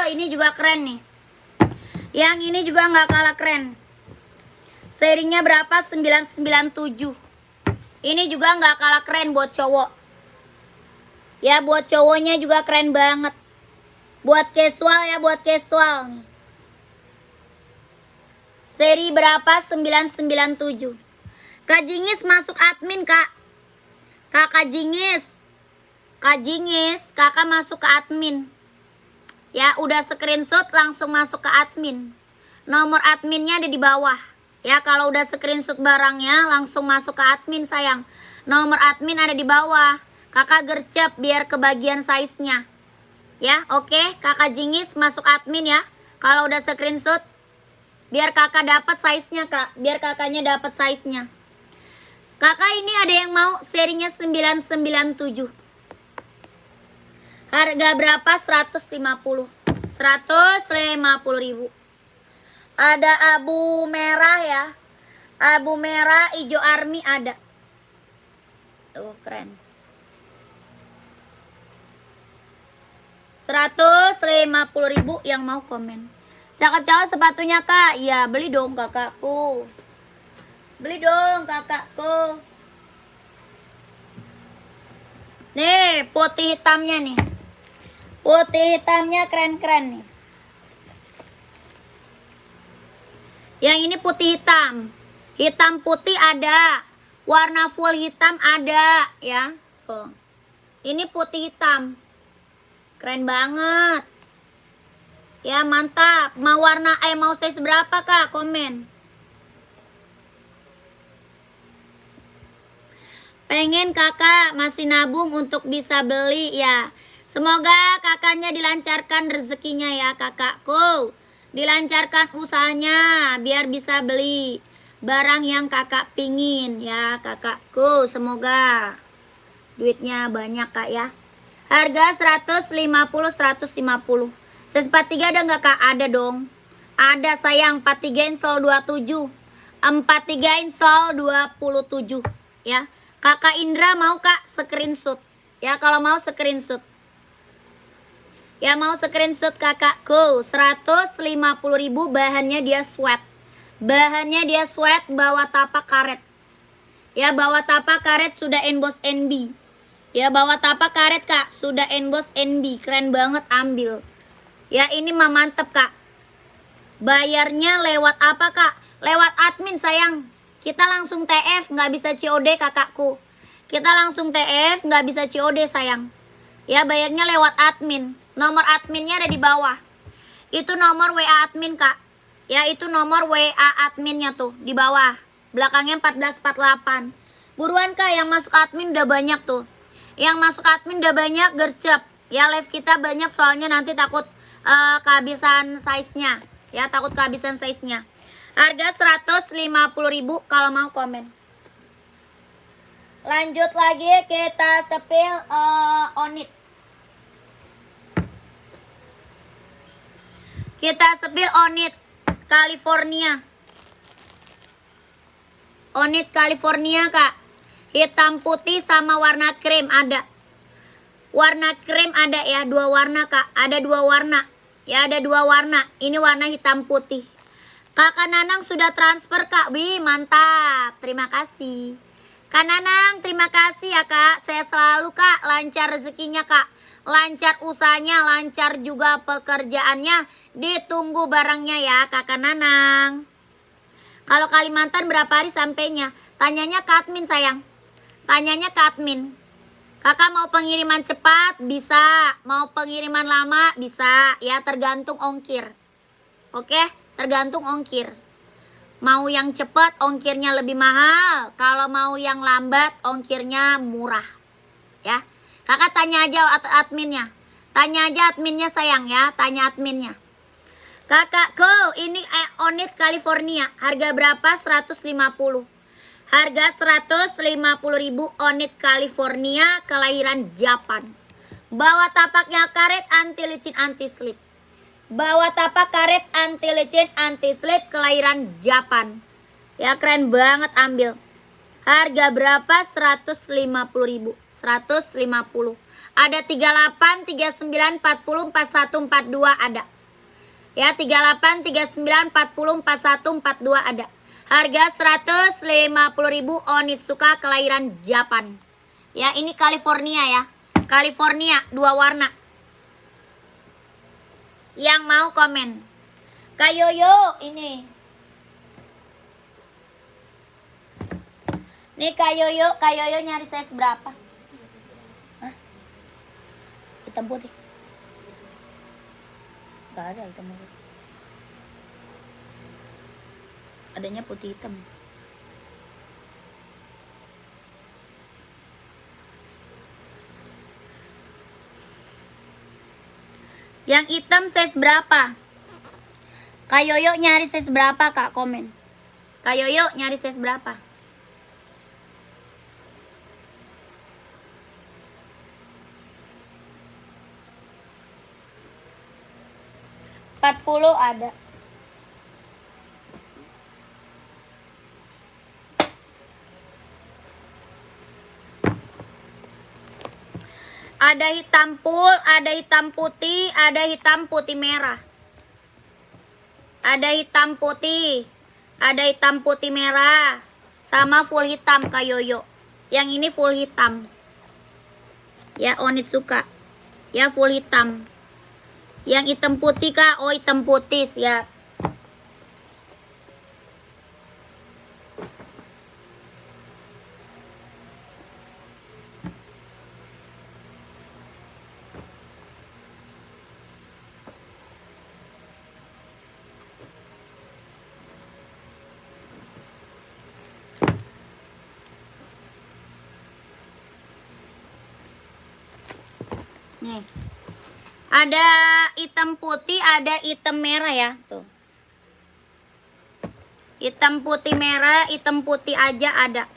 Ini juga keren nih. Yang ini juga nggak kalah keren. Serinya berapa? 997. Ini juga nggak kalah keren buat cowok. Ya buat cowoknya juga keren banget. Buat casual ya, buat casual nih. Seri berapa? 997. Kak Jingis masuk admin kak. Kakak Jingis. Kak Jingis, kakak masuk ke admin. Ya udah screenshot langsung masuk ke admin. Nomor adminnya ada di bawah. Ya kalau udah screenshot barangnya langsung masuk ke admin sayang. Nomor admin ada di bawah. Kakak gercep biar kebagian size-nya. Ya, oke, kakak Jingis masuk admin ya. Kalau udah screenshot, biar kakak dapat size-nya kak. Biar kakaknya dapat size-nya. Kakak ini ada yang mau serinya 997. Harga berapa? 150. 150.000. Ada abu merah ya. Abu merah, hijau army ada. Tuh, keren. 150.000 yang mau komen. Cakep-cakep sepatunya kak. Iya beli dong kakakku. Beli dong kakakku. Nih putih hitamnya nih. Putih hitamnya keren-keren nih. Yang ini putih hitam. Hitam putih ada. Warna full hitam ada ya. Tuh. Ini putih hitam. Keren banget. Ya mantap. Mau warna mau size berapa kak? Komen. Pengen kakak masih nabung untuk bisa beli ya. Semoga kakaknya dilancarkan rezekinya ya kakakku. Dilancarkan usahanya biar bisa beli barang yang kakak pingin ya kakakku. Semoga duitnya banyak kak ya. Harga 150. Size 43 ada nggak kak? Ada dong. Ada sayang. 43 insole 27. 43 insole 27 ya. Kakak Indra mau kak screenshot ya. Kalau mau screenshot ya, mau screenshot kakakku. 150.000, bahannya dia sweat. Bahannya dia sweat, bawah tapak karet ya. Bawah tapak karet sudah emboss NB ya. Bawah tapak karet kak sudah emboss NB. Keren banget, ambil ya. Ini mah mantep kak. Bayarnya lewat apa kak? Lewat admin sayang. Kita langsung TF, nggak bisa COD kakakku. Kita langsung TF, nggak bisa COD sayang. Ya bayarnya lewat admin. Nomor adminnya ada di bawah. Itu nomor WA admin kak. Ya itu nomor WA adminnya tuh di bawah. Belakangnya 1448. Buruan kak, yang masuk admin udah banyak tuh. Yang masuk admin udah banyak, gercep. Ya live kita banyak soalnya nanti takut kehabisan size-nya. Ya takut kehabisan size-nya. Harga 150.000 kalau mau komen. Lanjut lagi kita spill Onit. Kita spill Onit California. Onit California kak. Hitam putih sama warna krim ada. Warna krim ada ya, 2 warna kak. Ada 2 warna. Ya ada 2 warna. Ini warna hitam putih. Kakak Nanang sudah transfer Kak. Wih mantap. Terima kasih. Kak Nanang terima kasih ya Kak. Saya selalu Kak. Lancar rezekinya Kak. Lancar usahanya. Lancar juga pekerjaannya. Ditunggu barangnya ya Kakak Nanang. Kalau Kalimantan berapa hari sampainya? Tanyanya ke admin sayang. Tanyanya ke admin. Kakak mau pengiriman cepat? Bisa. Mau pengiriman lama? Bisa. Ya tergantung ongkir. Oke, tergantung ongkir. Mau yang cepat ongkirnya lebih mahal. Kalau mau yang lambat ongkirnya murah. Ya. Kakak tanya aja adminnya. Tanya aja adminnya sayang ya. Tanya adminnya. Kakakku, ini Onit California. Harga berapa? 150. Harga 150.000 Onit California, kelahiran Japan. Bawa tapaknya karet, anti licin, anti slip. Bawa tapak karet, anti licin, anti slip, kelahiran Japan. Ya keren banget, ambil. Harga berapa? 150.000. 150. Ada 38, 39, 40, 41, 42 ada. Ya 38, 39, 40, 41, 42 ada. Harga 150.000 Onitsuka kelahiran Japan. Ya, ini California ya. California 2 warna. Yang mau komen. Kak Yoyo ini. Nih Kak Yoyo nyari size berapa? Hah? Hitam putih. Gak ada hitam putih. Adanya putih hitam. Yang hitam size berapa? Kak Yoyo nyari size berapa Kak? Komen. Kak Yoyo nyari size berapa? $40 ada. Ada hitam full, ada hitam putih, ada hitam putih merah. Ada hitam putih, ada hitam putih merah, sama full hitam Kak Yoyo. Yang ini full hitam. Ya Onitsuka. Ya full hitam. Yang hitam putih Kak, oh hitam putih siap. Nih. Ada hitam putih, ada hitam merah ya, tuh. Hitam putih merah, hitam putih aja ada.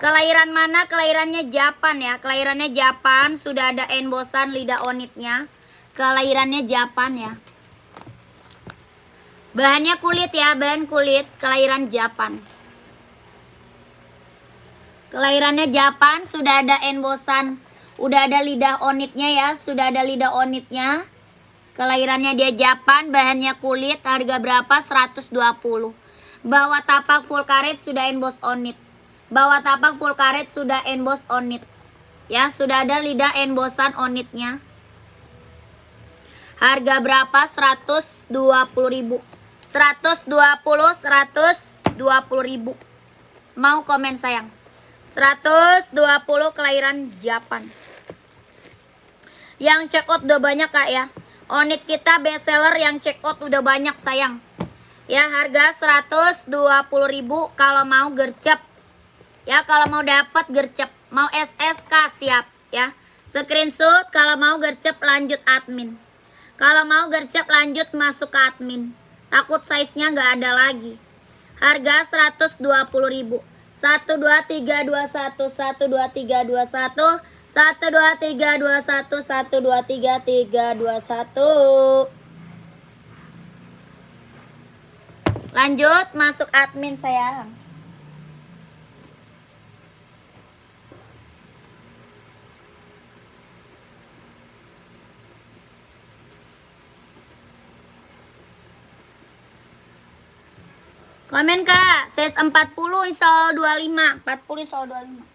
Kelahiran mana? Kelahirannya Japan ya. Kelahirannya Japan, sudah ada embosan lidah onitnya. Kelahirannya Japan ya. Bahannya kulit ya, bahan kulit, kelahiran Japan. Kelahirannya Japan, sudah ada embosan. Udah ada lidah onitnya ya, sudah ada lidah onitnya. Kelahirannya dia Japan, bahannya kulit, harga berapa? 120. Bawa tapak full karet sudah emboss onit. Bawa tapak full karet sudah emboss onit. Ya, sudah ada lidah embossan onitnya. Harga berapa? 120.000. 120.000. Mau komen sayang? 120 kelahiran Japan. Yang check out udah banyak Kak ya. Onit kita best seller yang check out udah banyak sayang. Ya harga 120.000 kalau mau gercep. Ya kalau mau dapat gercep. Mau SSK siap ya. Screenshot kalau mau gercep lanjut admin. Kalau mau gercep lanjut masuk ke admin. Takut size-nya nggak ada lagi. Harga 120.000. 1 2 3 2 1 1 2 3 2 1 1 2 3 2 1 1 2 3 3 2 1. Lanjut masuk admin sayang. Komen kak, size 40 install 25. 40 install 25.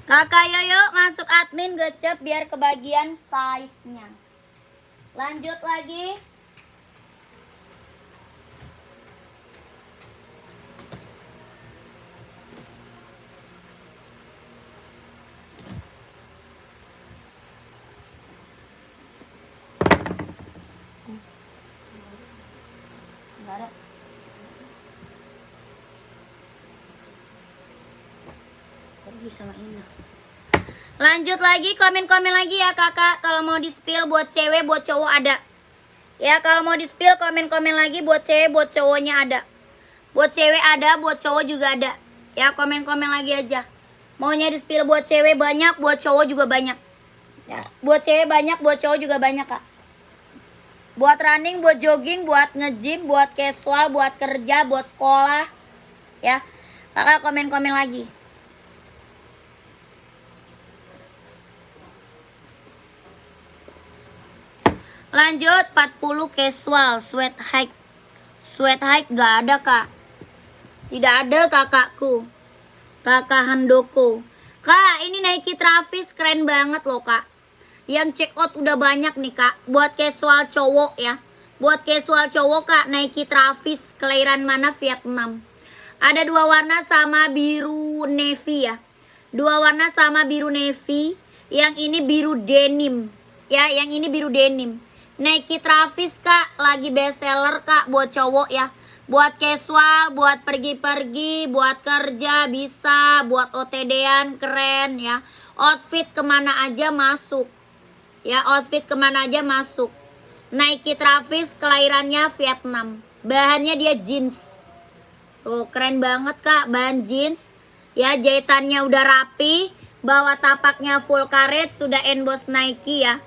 Kakak Yoyo masuk admin gecep biar kebagian size-nya. Lanjut lagi. Enggak ada. Pergi sama ini. Lanjut lagi, komen-komen lagi ya kakak. Kalau mau di spill buat cewek, buat cowok ada. Ya kalau mau di spill komen-komen lagi buat cewek, buat cowoknya ada. Buat cewek ada, buat cowok juga ada. Ya komen-komen lagi aja. Maunya di spill buat cewek banyak, buat cowok juga banyak. Ya, buat cewek banyak, buat cowok juga banyak kak. Buat running, buat jogging, buat nge-gym, buat casual, buat kerja, buat sekolah. Ya kakak komen-komen lagi. Lanjut 40 casual sweat hike. Sweat hike gak ada kak. Tidak ada kakakku. Kakak Handoko. Kak ini Nike Travis keren banget loh kak. Yang check out udah banyak nih kak. Buat casual cowok ya. Buat casual cowok kak Nike Travis. Kelahiran mana Vietnam. Ada 2 warna sama biru navy ya. 2 warna sama biru navy. Yang ini biru denim. Ya yang ini biru denim. Nike Travis kak, lagi best seller kak buat cowok ya. Buat casual, buat pergi-pergi, buat kerja bisa, buat OTD-an keren ya. Outfit kemana aja masuk. Ya outfit kemana aja masuk. Nike Travis kelahirannya Vietnam. Bahannya dia jeans. Oh keren banget kak, bahan jeans. Ya jahitannya udah rapi. Bawah tapaknya full karet, sudah emboss Nike ya.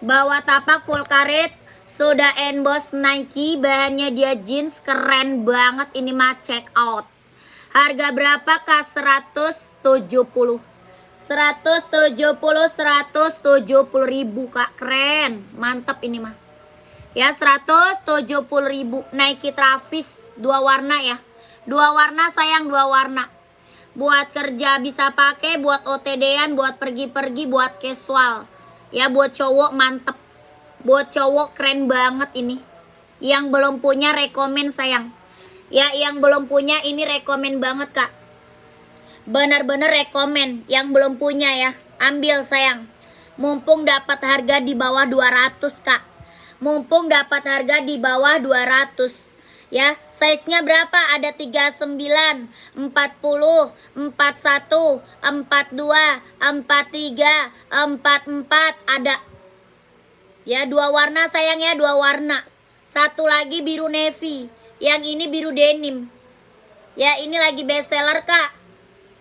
Bawah tapak full karet, sudah emboss Nike, bahannya dia jeans, keren banget ini mah check out. Harga berapa kak? 170. 170 ribu kak, keren, mantap ini mah. Ya 170 ribu Nike Travis 2 warna ya. 2 warna sayang, 2 warna. Buat kerja bisa pakai, buat OTD-an, buat pergi-pergi, buat casual. Ya buat cowok mantep. Buat cowok keren banget ini. Yang belum punya rekomen sayang. Ya yang belum punya ini rekomen banget kak. Bener-bener rekomen. Yang belum punya ya, ambil sayang. Mumpung dapat harga di bawah 200 kak. Mumpung dapat harga di bawah 200. Ya, size-nya berapa? Ada 39, 40, 41, 42, 43, 44 ada. Ya, 2 warna sayang ya, 2 warna. Satu lagi biru navy, yang ini biru denim. Ya, ini lagi best seller kak.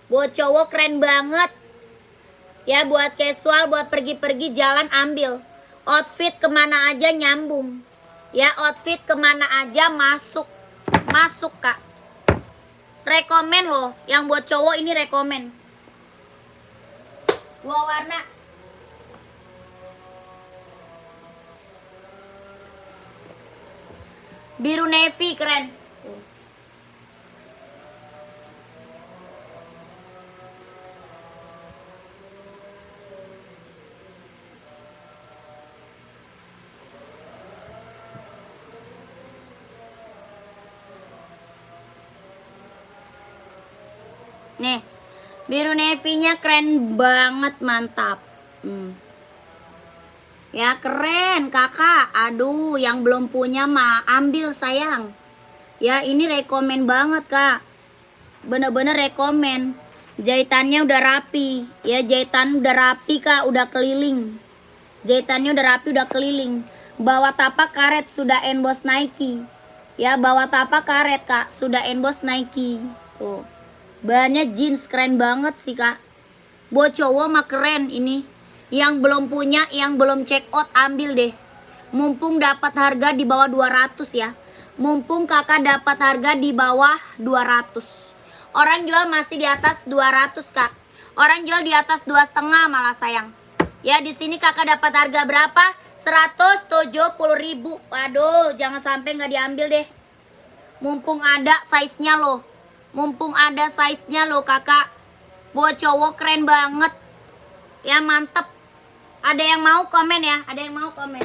Buat cowok keren banget. Ya, buat casual, buat pergi-pergi jalan ambil. Outfit kemana aja nyambung. Ya outfit kemana aja masuk. Masuk kak. Rekomen loh. Yang buat cowok ini rekomen. 2 warna. Biru navy keren. Nih, biru navy-nya keren banget, mantap. Ya keren kakak. Aduh, yang belum punya mah ambil sayang. Ya ini rekomen banget kak. Bener-bener rekomen. Jahitannya udah rapi. Ya jahitan udah rapi kak, udah keliling. Jahitannya udah rapi, udah keliling. Bawah tapak karet sudah emboss Nike. Ya bawah tapak karet kak, sudah emboss Nike. Tuh. Bahannya jeans keren banget sih kak. Buat cowok mah keren ini. Yang belum punya, yang belum check out ambil deh. Mumpung dapat harga di bawah 200 ya. Mumpung kakak dapat harga di bawah 200. Orang jual masih di atas 200 kak. Orang jual di atas 2,5 malah sayang. Ya di sini kakak dapat harga berapa? 170.000. Waduh, jangan sampai nggak diambil deh. Mumpung ada size-nya loh. Mumpung ada size-nya loh kakak. Buat cowok keren banget. Ya mantep. Ada yang mau komen ya? Ada yang mau komen?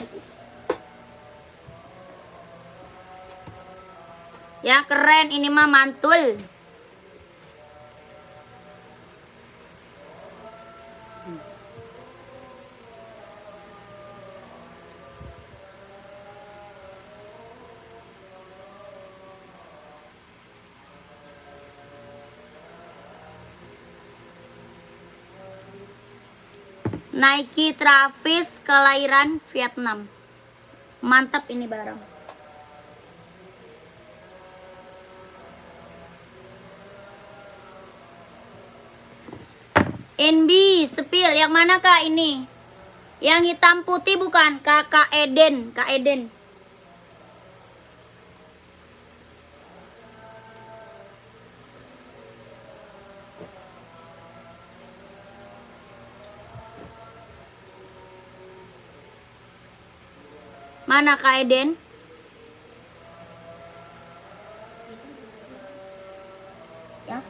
Ya keren, ini mah mantul. Nike Travis kelahiran Vietnam. Mantap ini barang. NB Sepil yang mana kak ini? Yang hitam putih bukan? Kakak Eden, Kak Eden. Mana Kak Eden? Ya.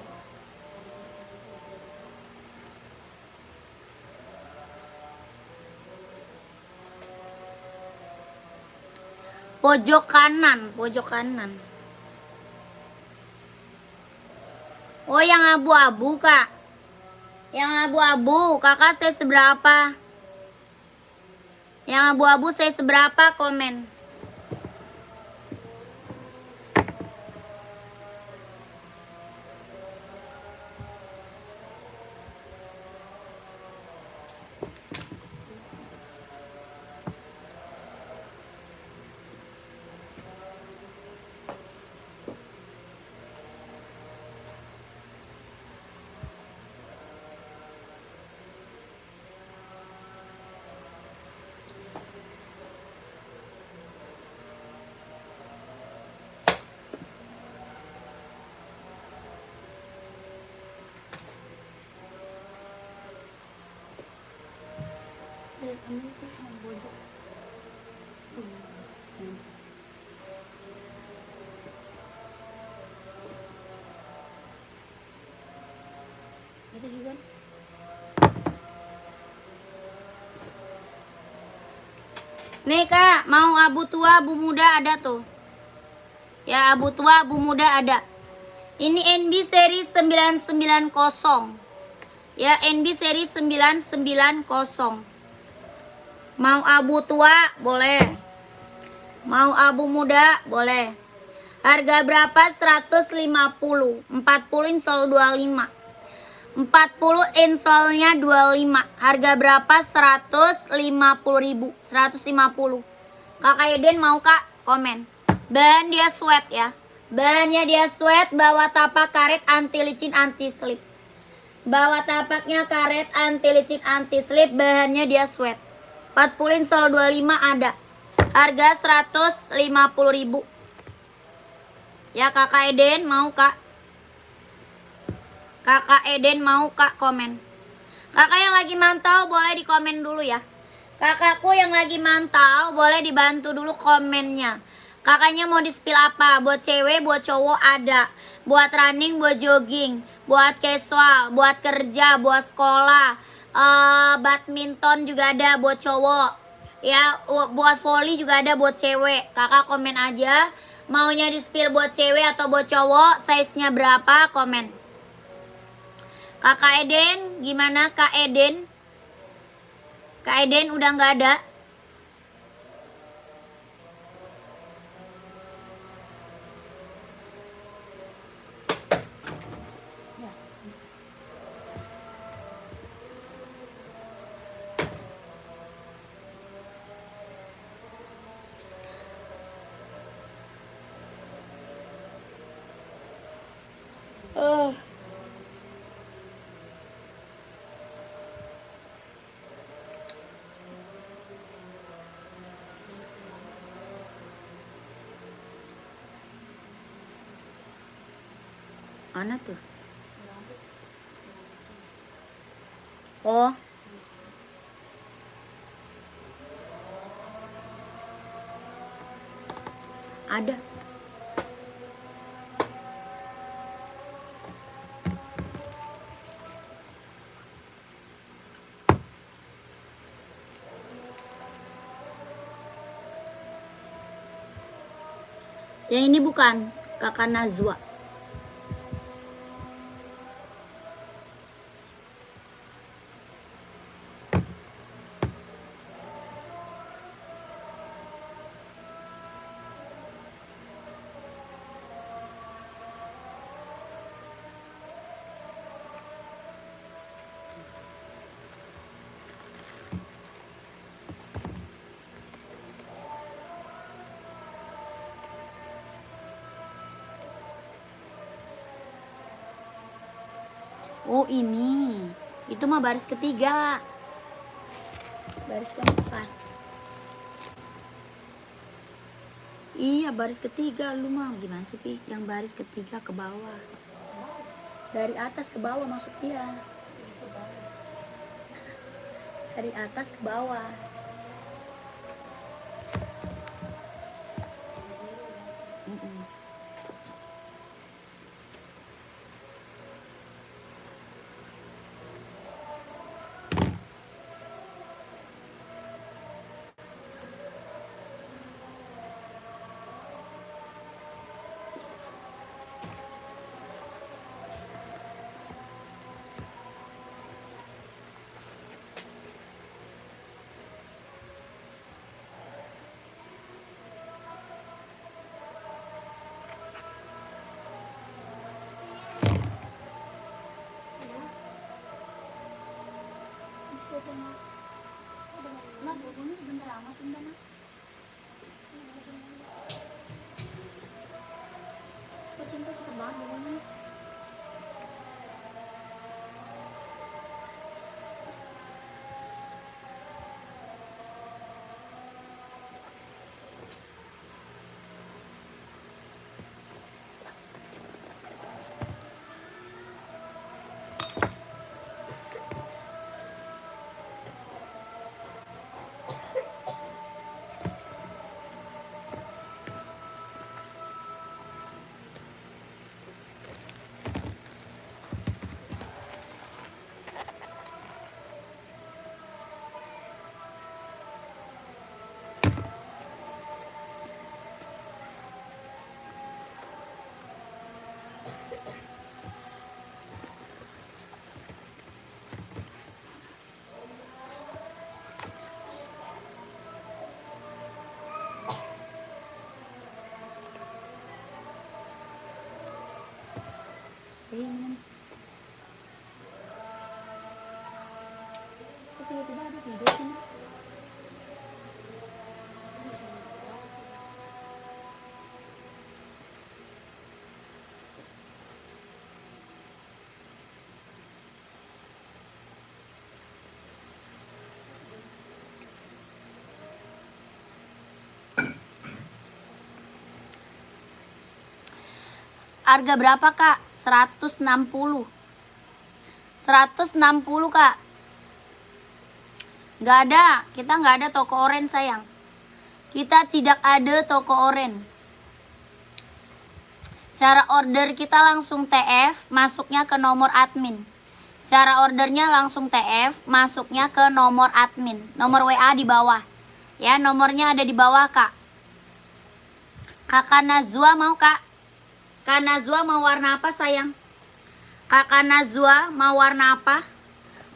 Pojok kanan, pojok kanan. Oh, yang abu-abu, Kak. Yang abu-abu, kakak saya seberapa? Yang abu-abu saya seberapa? Komen. Itu juga. Nih kak, mau abu tua, abu muda ada tuh. Ya abu tua, abu muda ada. Ini NB seri 990. Ya NB seri 990. Mau abu tua boleh. Mau abu muda boleh. Harga berapa? 150. 40 insol 25. 40 insolnya 25. Harga berapa? 150.000. 150. Kakak Eden mau kak? Komen. Bahan dia sweat ya. Bahannya dia sweat, bawa tapak karet anti licin anti slip. Bawa tapaknya karet anti licin anti slip, bahannya dia sweat. 40 insol 25 ada. Harga 150.000. Ya kakak Eden mau kak? Kakak Eden mau kak? Komen. Kakak yang lagi mantau boleh di komen dulu ya. Kakakku yang lagi mantau boleh dibantu dulu komennya. Kakaknya mau di spill apa? Buat cewek, buat cowok ada. Buat running, buat jogging, buat casual, buat kerja, buat sekolah, badminton juga ada buat cowok. Ya, buat volley juga ada buat cewek. Kakak komen aja. Maunya di spill buat cewek atau buat cowok, size-nya berapa? Komen. Kakak Eden, gimana Kak Eden? Kak Eden udah nggak ada. Mana tuh? Oh. Ada. Yang ini bukan Kakak Nazwa. Oh ini, itu mah baris ketiga, baris keempat. Iya baris ketiga, lu mah gimana sih Pi? Yang baris ketiga ke bawah, dari atas ke bawah maksud dia, dari atas ke bawah. Nah, bukunya sebentar amat sebentar. Kok cinta cepet banget bukunya. Ini tiba-tiba ada video sini. Harga berapa Kak? 160. 160 Kak. Nggak ada, kita nggak ada toko oren sayang. Kita tidak ada toko oren. Cara order kita langsung TF, masuknya ke nomor admin. Cara ordernya langsung TF, masuknya ke nomor admin. Nomor WA di bawah. Ya, nomornya ada di bawah Kak. Kakak Nazwa mau Kak? Kak Nazwa mau warna apa sayang? Kakak Nazwa mau warna apa?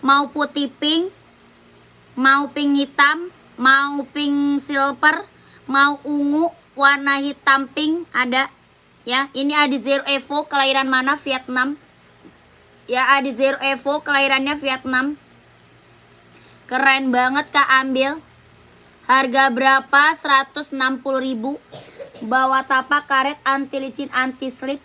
Mau putih pink? Mau pink hitam? Mau pink silver? Mau ungu? Warna hitam pink ada? Ya, ini Adizero Evo kelahiran mana? Vietnam. Ya, Adizero Evo kelahirannya Vietnam. Keren banget Kak, ambil. Harga berapa? 160.000. Bawa tapak karet anti licin anti slip.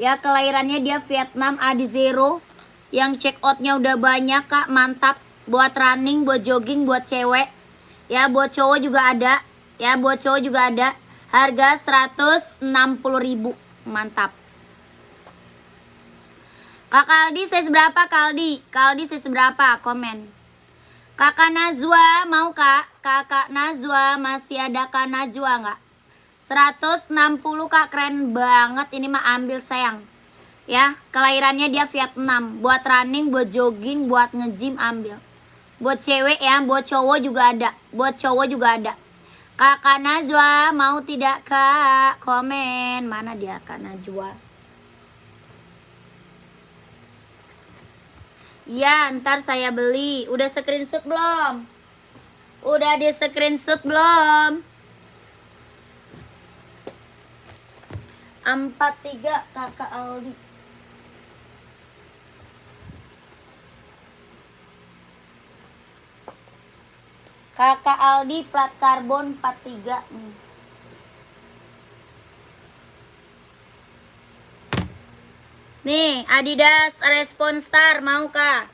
Ya, kelahirannya dia Vietnam, Adizero. Yang check outnya udah banyak Kak, mantap. Buat running, buat jogging, buat cewek. Ya, buat cowok juga ada. Ya, buat cowok juga ada. Harga 160.000. Mantap. Kakak Aldi size berapa Kaldi? Kaldi size berapa? Komen. Kakak Najwa mau kak? Kakak Najwa masih ada Kak Najwa nggak? 160 kak, keren banget. Ini mah ambil sayang. Ya, kelahirannya dia Vietnam. Buat running, buat jogging, buat nge-gym ambil. Buat cewek ya, buat cowok juga ada. Buat cowok juga ada. Kakak Najwa mau tidak kak? Komen. Mana dia Kak Najwa? Iya, ntar saya beli. Udah screenshot belum? Udah di screenshot belum? 43 kakak Aldi. Kakak Aldi plat karbon 43 nih. Nih, Adidas Response Star mau kah?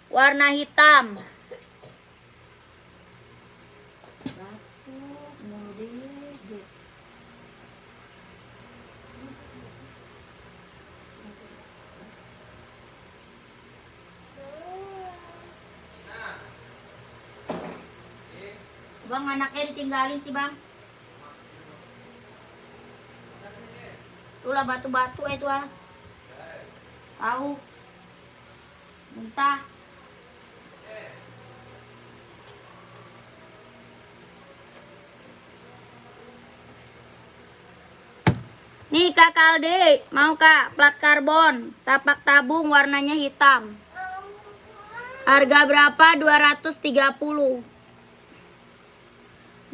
Warna hitam. Bang, anaknya ditinggalin sih bang. Itulah batu-batu itu ah. Tahu. Muntah. Nih Kak Kalde, mau kak plat karbon, tapak tabung warnanya hitam. Harga berapa? 230.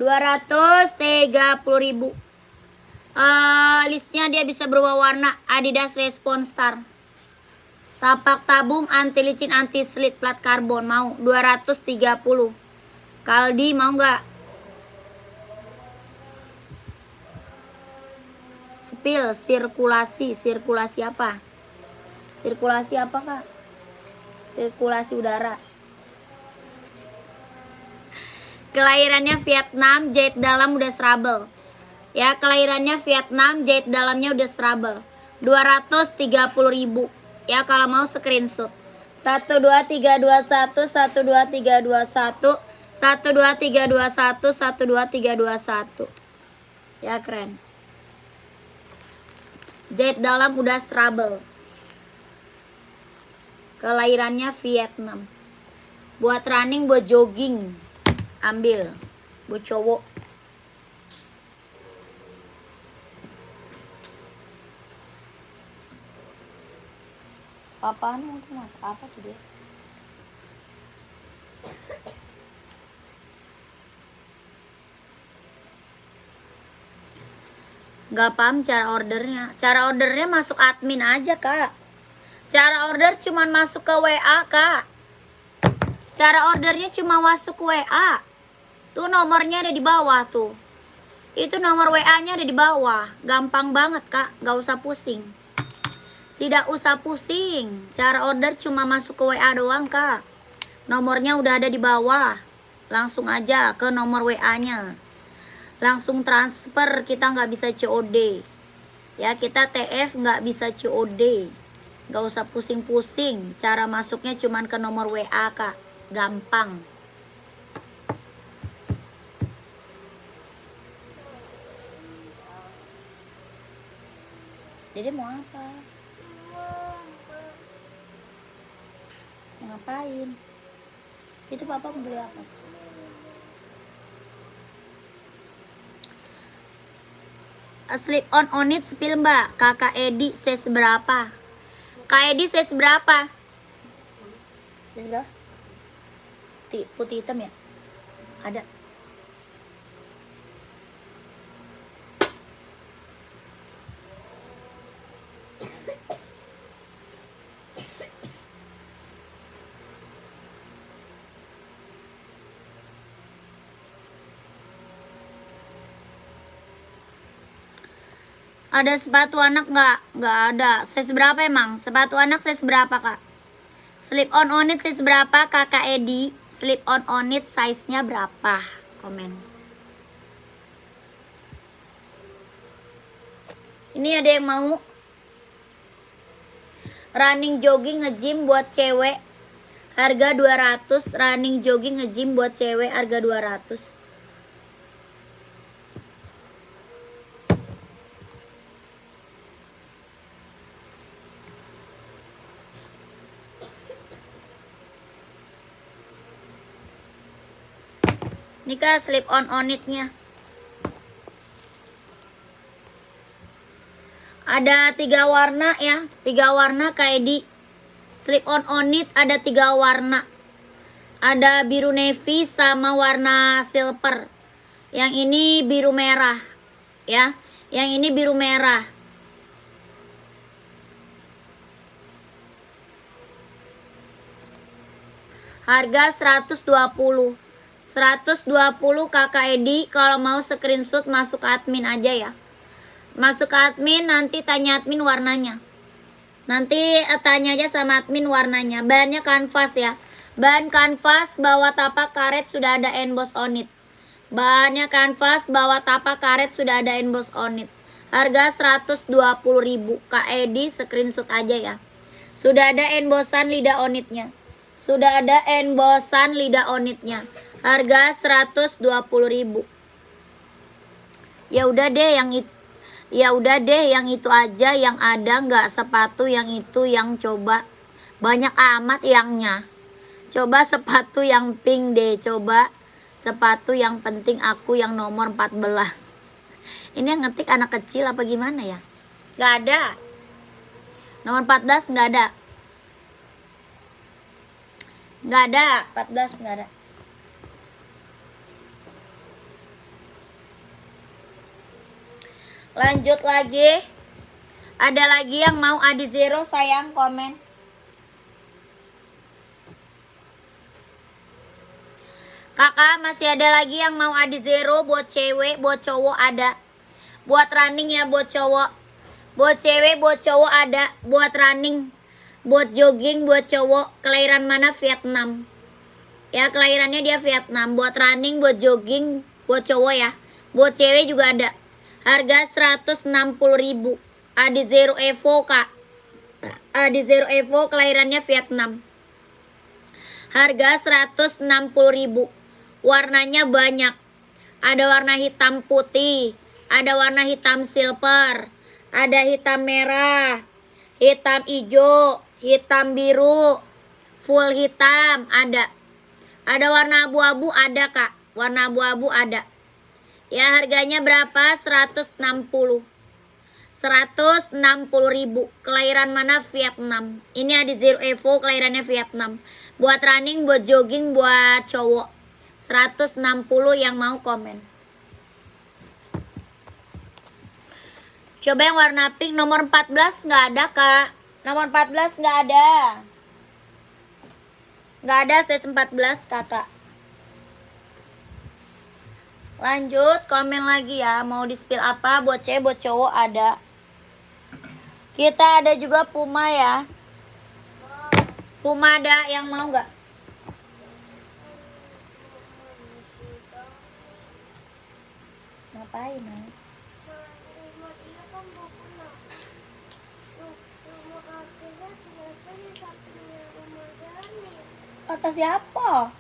230.000. Listnya dia bisa berubah warna. Adidas Response Star. Tapak tabung anti licin anti slit plat karbon mau 230. Kaldi mau nggak? Spill sirkulasi apa? Sirkulasi apa kak? Sirkulasi udara. Kelahirannya Vietnam, jahit dalam udah strabel. Ya, kelahirannya Vietnam, jahit dalamnya udah strabel. 230.000. Ya, kalau mau screenshot. 12321 12321 12321 12321. Ya, keren. Jahit dalam udah strabel. Kelahirannya Vietnam. Buat running, buat jogging. Ambil. Buat cowok. Apaan mau masak apa tuh dia? Gak paham cara ordernya. Cara ordernya masuk admin aja kak. Cara order cuman masuk ke WA kak. Cara ordernya cuma masuk ke WA. Tuh nomornya ada di bawah tuh. Itu nomor WA-nya ada di bawah. Gampang banget kak, gak usah pusing. Tidak usah pusing. Cara order cuma masuk ke WA doang kak. Nomornya udah ada di bawah. Langsung aja ke nomor WA-nya. Langsung transfer, kita nggak bisa COD. Ya, kita TF nggak bisa COD. Nggak usah pusing-pusing. Cara masuknya cuma ke nomor WA kak. Gampang. Jadi mau apa? Mau ngapain? Itu papa mau beli apa? Slip on it spill mbak. Kakak Edi size berapa? Kak Edi size berapa? Size berapa? Putih hitam ya? Ada. Ada sepatu anak nggak? Nggak ada. Size berapa emang? Sepatu anak size berapa kak? Slip on it size berapa kakak Edi? Slip on it size-nya berapa? Komen. Ini ada yang mau? Running jogging nge-gym buat cewek harga 200. Running jogging nge-gym buat cewek harga 200. Ini kak slip on it-nya. Ada 3 warna ya, 3 warna kayak di slip on it ada 3 warna. Ada biru navy sama warna silver. Yang ini biru merah ya. Yang ini biru merah. Harga 120. 120 Kakak Edi. Kalau mau screenshot masuk ke admin aja ya. Masuk ke admin, nanti tanya admin warnanya. Nanti tanya aja sama admin warnanya. Bahannya kanvas ya. Bahan kanvas, bawah tapak karet sudah ada emboss on it. Bahannya kanvas, bawah tapak karet sudah ada emboss on it. Harga 120.000. Kak Edi screenshot aja ya. Sudah ada embossan lidah on it-nya. Sudah ada embossan lidah on it-nya. Harga 120.000. Ya udah deh yang itu. Ya udah deh yang itu aja yang ada, nggak sepatu yang itu yang coba. Banyak amat yangnya. Coba sepatu yang pink deh, coba sepatu yang penting aku yang nomor 14. Ini yang ngetik anak kecil apa gimana ya? Nggak ada. Nomor 14 nggak ada. Nggak ada, 14 nggak ada. Lanjut lagi. Ada lagi yang mau Adi Zero sayang komen. Kakak masih ada lagi yang mau Adi Zero buat cewek, buat cowok ada. Buat running ya buat cowok. Buat cewek, buat cowok ada. Buat running, buat jogging, buat cowok. Kelahiran mana? Vietnam. Ya kelahirannya dia Vietnam. Buat running, buat jogging, buat cowok ya. Buat cewek juga ada. Harga 160.000. Adi Zero Evo kak. Adi Zero Evo kelahirannya Vietnam. Harga 160.000. Warnanya banyak. Ada warna hitam putih. Ada warna hitam silver. Ada hitam merah. Hitam hijau. Hitam biru. Full hitam ada. Ada warna abu-abu ada kak. Warna abu-abu ada. Ya harganya berapa? 160. 160.000. Kelahiran mana? Vietnam. Ini Adi Zero Evo kelahirannya Vietnam. Buat running, buat jogging, buat cowok. 160 yang mau komen. Coba yang warna pink nomor 14 nggak ada kak. Nomor 14 nggak ada. Nggak ada size 14 kakak. Lanjut komen lagi ya. Mau di spill apa buat cewek buat cowok ada. Kita ada juga Puma ya. Puma ada yang mau nggak? Ngapain ya? Kata siapa?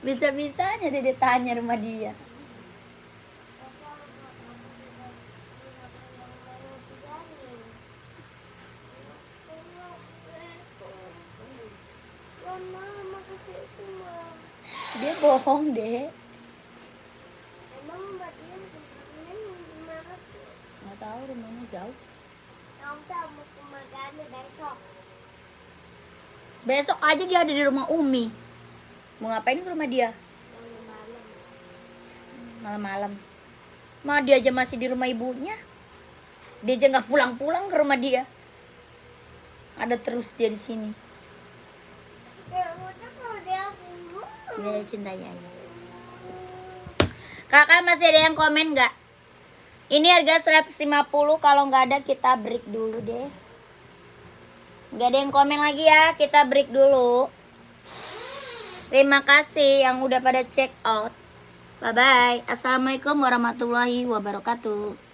Bisa-bisanya Dede tanya rumah dia. Dia bohong deh. Emang Mbak Dia rumahnya gimana sih? Nggak tahu rumahnya jauh. Nanti mau ke Magani besok. Besok aja dia ada di rumah Umi. Mau ngapain ke rumah dia? Malam-malam. Malam-malam. Mah dia aja masih di rumah ibunya. Dia aja nggak pulang-pulang ke rumah dia. Ada terus dia di sini. Ya udah kalau dia pulang. Dia cintanya. Kakak masih ada yang komen nggak? Ini harga 150. Kalau nggak ada kita break dulu deh. Nggak ada yang komen lagi ya. Kita break dulu. Terima kasih yang udah pada check out. Bye bye. Assalamualaikum warahmatullahi wabarakatuh.